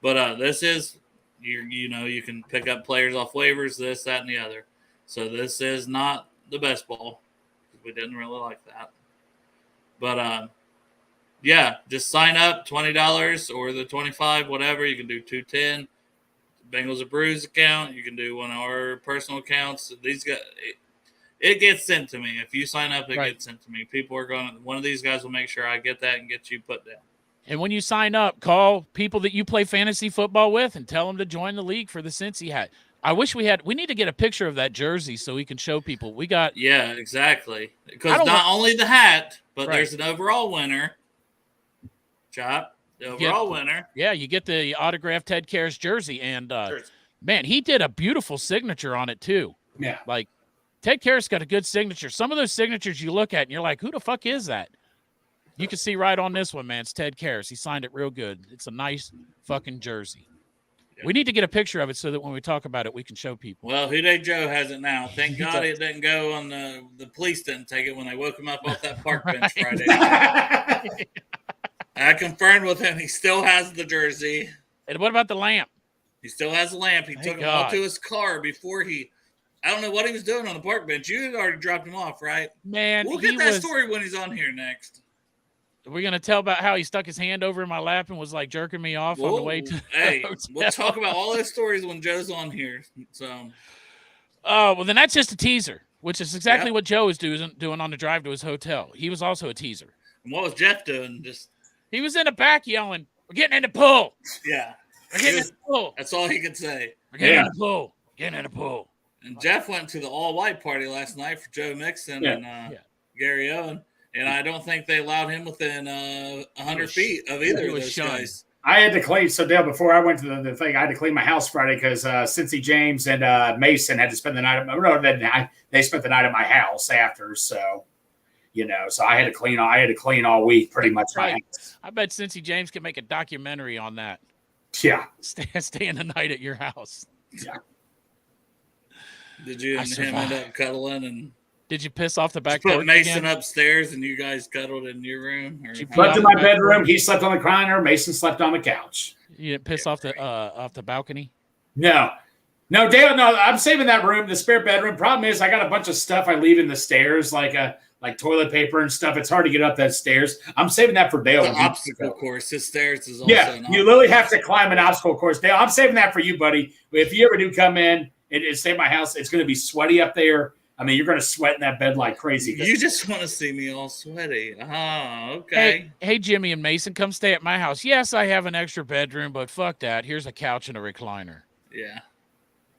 But this is, you can pick up players off waivers, this, that, and the other. So this is not the best ball. We didn't really like that. But, just sign up, $20 or the $25, whatever. You can do $2.10. Bengals and Brews account. You can do one of our personal accounts. These guys, it gets sent to me. If you sign up, it gets sent to me. People are one of these guys will make sure I get that and get you put down. And when you sign up, call people that you play fantasy football with and tell them to join the league for the Cincy hat. I wish we need to get a picture of that jersey so we can show people. We got. Yeah, exactly. Because not only the hat, but there's an overall winner. Chop, the overall winner. Yeah, you get the autographed Ted Karras jersey. And, man, he did a beautiful signature on it, too. Yeah. Like, Ted Karras got a good signature. Some of those signatures you look at and you're like, who the fuck is that? You can see right on this one, man. It's Ted Karras. He signed it real good. It's a nice fucking jersey. We need to get a picture of it so that when we talk about it, we can show people. Well, Who Day Joe has it now. Thank God it didn't go on the police didn't take it when they woke him up off that park bench Friday night. I confirmed with him he still has the jersey. And what about the lamp? He still has the lamp. He took him all to his car before I don't know what he was doing on the park bench. You had already dropped him off, right? Man, we'll get that story when he's on here next. We're going to tell about how he stuck his hand over in my lap and was like jerking me off on the way to Hey, we'll talk about all those stories when Joe's on here. So, well, then that's just a teaser, which is exactly what Joe was doing on the drive to his hotel. He was also a teaser. And what was Jeff doing? He was in the back yelling, "We're getting in the pool." Yeah. We're getting in the pool. That's all he could say. We're getting in the pool. Getting in the pool. And Jeff went to the all-white party last night for Joe Mixon and Gary Owen. And I don't think they allowed him within 100 feet of either of those guys. I had to clean. So, Dale, before I went to the thing, I had to clean my house Friday because Cincy James and Mason had to spend the night. They spent the night at my house after. So, so I had to clean. I had to clean all week, pretty much. Right. I bet Cincy James could make a documentary on that. Yeah, staying the night at your house. Yeah. Did you and him end up cuddling and? Did you piss off the back porch? Put Mason upstairs and you guys cuddled in your room? Or slept in my bedroom. He slept on the recliner. Mason slept on the couch. You didn't piss off the balcony? No, Dale. No, I'm saving that room, the spare bedroom. Problem is, I got a bunch of stuff I leave in the stairs, like toilet paper and stuff. It's hard to get up that stairs. I'm saving that for Dale. The obstacle course. His stairs is also you literally have to climb an obstacle course. Dale, I'm saving that for you, buddy. If you ever do come in and stay at my house, it's going to be sweaty up there. I mean, you're going to sweat in that bed like crazy. You just want to see me all sweaty. Oh, okay. Hey, Jimmy and Mason, come stay at my house. Yes, I have an extra bedroom, but fuck that. Here's a couch and a recliner. Yeah.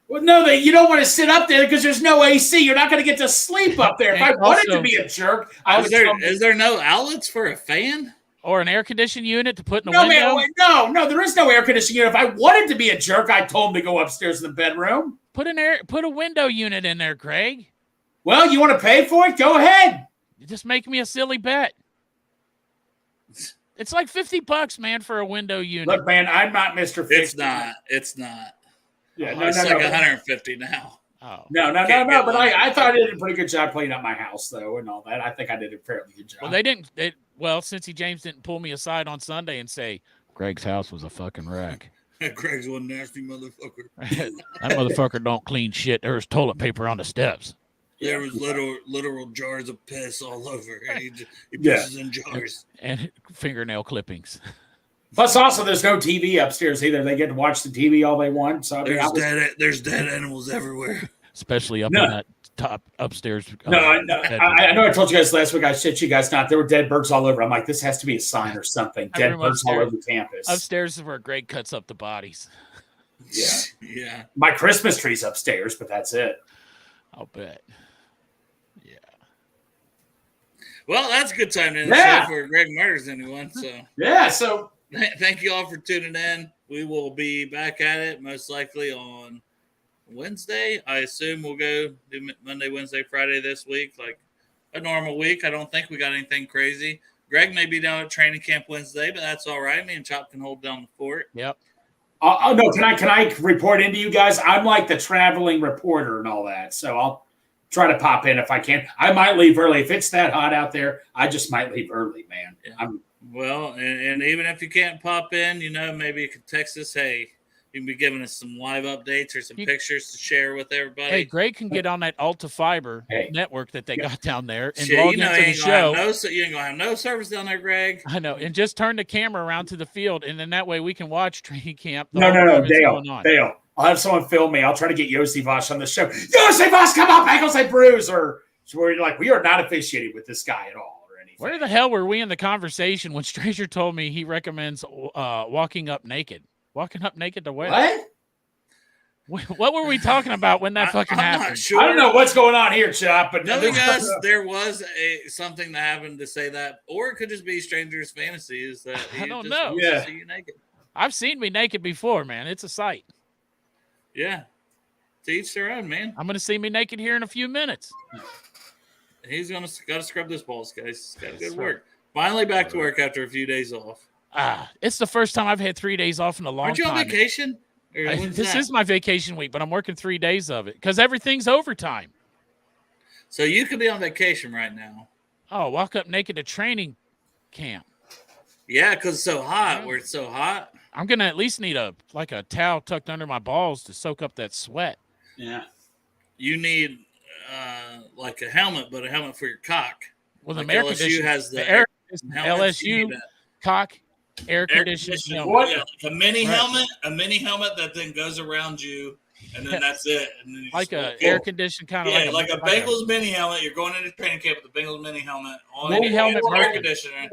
Well, no, you don't want to sit up there because there's no AC. You're not going to get to sleep up there. If I wanted to be a jerk, is there no outlets for a fan? Or an air conditioning unit to put in the window? No, there is no air conditioning unit. If I wanted to be a jerk, I told him to go upstairs in the bedroom. Put a window unit in there, Greg. Well, you want to pay for it? Go ahead. Just make me a silly bet. It's like $50, man, for a window unit. Look, man, I'm not Mr. It's not. Yeah, it's like 150 now. Oh. No. But I thought I did a pretty good job cleaning up my house, though, and all that. I think I did a fairly good job. Well, Cincy James didn't pull me aside on Sunday and say, Greg's house was a fucking wreck. Greg's one nasty motherfucker. That motherfucker don't clean shit. There was toilet paper on the steps. There was literal jars of piss all over. And he pisses in jars. And fingernail clippings. Plus, also, there's no TV upstairs either. They get to watch the TV all they want. So there's dead animals everywhere. Especially up in that top upstairs. I know I told you guys last week, I shit you guys not. There were dead birds all over. I'm like, this has to be a sign or something. Dead birds all over campus. Upstairs is where Greg cuts up the bodies. Yeah. My Christmas tree's upstairs, but that's it. I'll bet. Yeah. Well, that's a good time to end the show for Greg murders anyone. So so thank you all for tuning in. We will be back at it most likely on Wednesday. I assume we'll go do Monday, Wednesday, Friday this week, like a normal week. I don't think we got anything crazy. Greg may be down at training camp Wednesday, but that's all right. Me and Chop can hold down the fort. Yep. No, can I report into you guys? I'm like the traveling reporter and all that, so I'll try to pop in if I can. I might leave early if it's that hot out there. I just might leave early, man. Yeah. Well, and even if you can't pop in, maybe you could text us. Hey, you can be giving us some live updates or some pictures to share with everybody. Hey, Greg can get on that Alta Fiber network that they got down there and log into the show. You ain't going to have no service down there, Greg. I know. And just turn the camera around to the field, and then that way we can watch training camp. No, Dale. I'll have someone film me. I'll try to get Yossi Voss on the show. Yossi Voss, come on, ankles like bruise. Or where you're like, we are not officiating with this guy at all or anything. Where the hell were we in the conversation when Stranger told me he recommends walking up naked? Walking up naked to where? What were we talking about when that fucking happened? Not sure. I don't know what's going on here, Chop, but there was something that happened to say that, or it could just be Stranger's fantasies that I don't know. To see you naked. I've seen me naked before, man. It's a sight. Yeah, to each their own, man. I'm gonna see me naked here in a few minutes. He's got to scrub this balls, guys. Got to go to work. Finally back to work after a few days off. It's the first time I've had 3 days off in a long time. Aren't you on vacation? This is my vacation week, but I'm working 3 days of it because everything's overtime. So you could be on vacation right now. Oh, walk up naked to training camp. Yeah, because it's so hot. Yeah. Where it's so hot. I'm gonna at least need a towel tucked under my balls to soak up that sweat. Yeah. You need like a helmet, but a helmet for your cock. Well, like the air LSU conditioning has the air helmets, LSU cock air conditioning helmet. What? Yeah, like a mini helmet that then goes around you, and then that's it. And then Like a air conditioned kind of like a Bengals mini helmet. You're going into training camp with the Bengals mini helmet on Mini helmet air conditioner.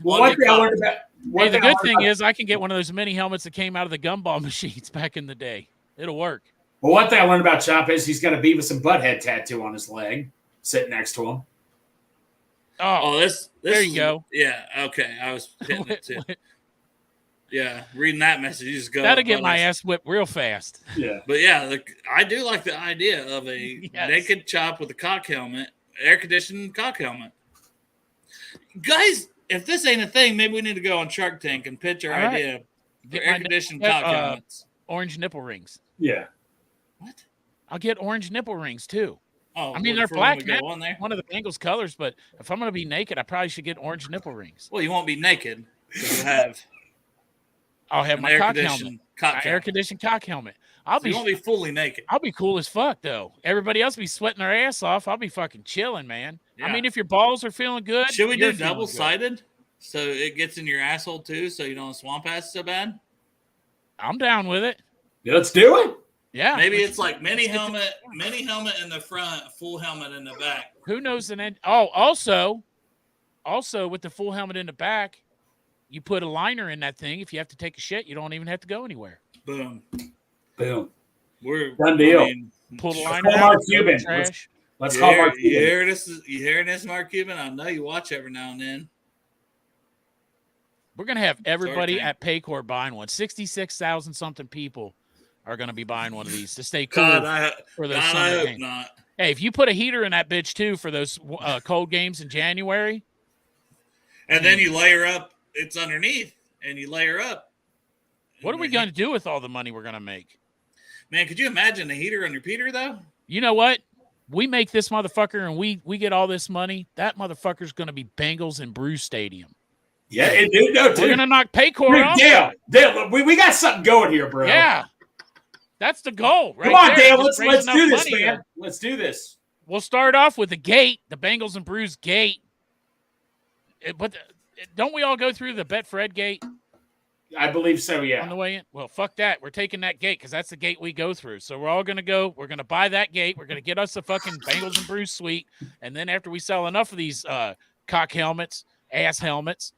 One thing I learned about. Hey, the good thing is I can get one of those mini helmets that came out of the gumball machines back in the day. It'll work. Well, one thing I learned about Chop is he's got a Beavis and Butthead tattoo on his leg, sitting next to him. Oh, this there you go. Yeah, okay. I was hitting it too. Yeah, reading that message, you just go. That'll get my ass whipped real fast. Yeah. But yeah, I do like the idea of a naked Chop with a cock helmet, air conditioned cock helmet. Guys, if this ain't a thing, maybe we need to go on Shark Tank and pitch our idea for air conditioned cock helmets. Orange nipple rings. Yeah. What? I'll get orange nipple rings too. Oh, I mean, they're black now, one of the Bengals colors, but if I'm going to be naked, I probably should get orange nipple rings. Well, you won't be naked. I'll have my cock helmet. Air-conditioned cock helmet. You won't be fully naked. I'll be cool as fuck, though. Everybody else be sweating their ass off. I'll be fucking chilling, man. Yeah. I mean, if your balls are feeling good. Should we do double-sided so it gets in your asshole, too, so you don't swamp ass so bad? I'm down with it. Yeah, let's do it. Yeah. Maybe it's like mini helmet in the front, full helmet in the back. Who knows the end? Oh, also with the full helmet in the back, you put a liner in that thing. If you have to take a shit, you don't even have to go anywhere. Boom. We're done deal. Pull the liner out. Mark Cuban. Trash. Let's call Mark Cuban. You hearing this, Mark Cuban? I know you watch every now and then. We're gonna have everybody at Paycor buying one. 66,000 something people are gonna be buying one of these to stay cool for those summer games. Not. Hey, if you put a heater in that bitch too for those cold games in January, and then you layer up, it's underneath, and you layer up. What are we gonna do with all the money we're gonna make? Man, could you imagine a heater on your Peter though? You know what? We make this motherfucker and we get all this money. That motherfucker's gonna be Bengals and Brews Stadium. Yeah, dude. We're gonna knock Paycor off. Dale, we got something going here, bro. Yeah, that's the goal, right? Come on, there. Dale. Let's do this, man. Here. Let's do this. We'll start off with the gate, the Bengals and Brews gate. But don't we all go through the Betfred gate? I believe so. Yeah. On the way in. Well, fuck that. We're taking that gate because that's the gate we go through. So we're all gonna go. We're gonna buy that gate. We're gonna get us a fucking Bengals and Brews suite, and then after we sell enough of these cock helmets, ass helmets.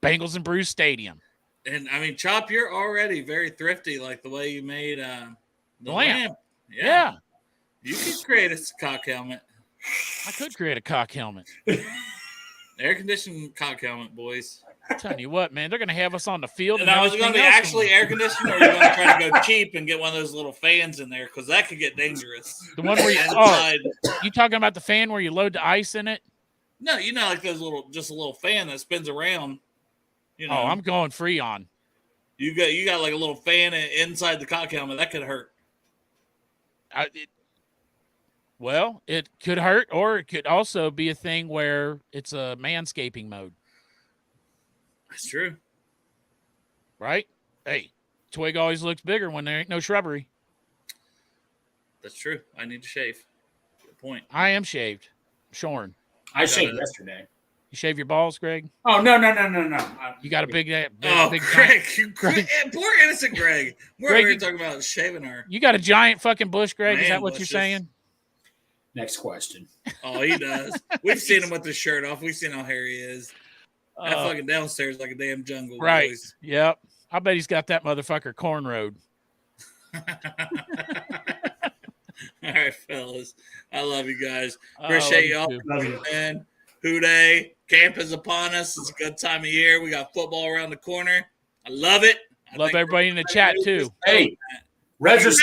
Bengals and Brews Stadium. And I mean, Chop, you're already very thrifty, like the way you made the lamp. Yeah. You could create a cock helmet. I could create a cock helmet. Air conditioned cock helmet, boys. I'm telling you what, man, they're gonna have us on the field. And I was going to be actually air conditioned, or you're going to try to go cheap and get one of those little fans in there because that could get dangerous. The one where you talking about the fan where you load the ice in it? No, like those just a little fan that spins around. Oh, I'm going Freon. You got like a little fan inside the cock helmet. That could hurt. It could hurt, or it could also be a thing where it's a manscaping mode. That's true. Right? Hey, twig always looks bigger when there ain't no shrubbery. That's true. I need to shave. Good point. I am shaved. Shorn. I shaved yesterday. You shave your balls, Greg? Oh, no. You got a big Greg. Poor innocent Greg. We're Greg, here talking about shaving her. You got a giant fucking bush, Greg? Is that what you're saying? Next question. Oh, he does. We've seen him with his shirt off. We've seen how hairy he is. That fucking downstairs like a damn jungle. Right. Boys. Yep. I bet he's got that motherfucker cornrowed. All right, fellas. I love you guys. Appreciate y'all. Love you. Man. Hooday. Camp is upon us. It's a good time of year. We got football around the corner. I love it. Love everybody in the chat, too. Hey, Reds are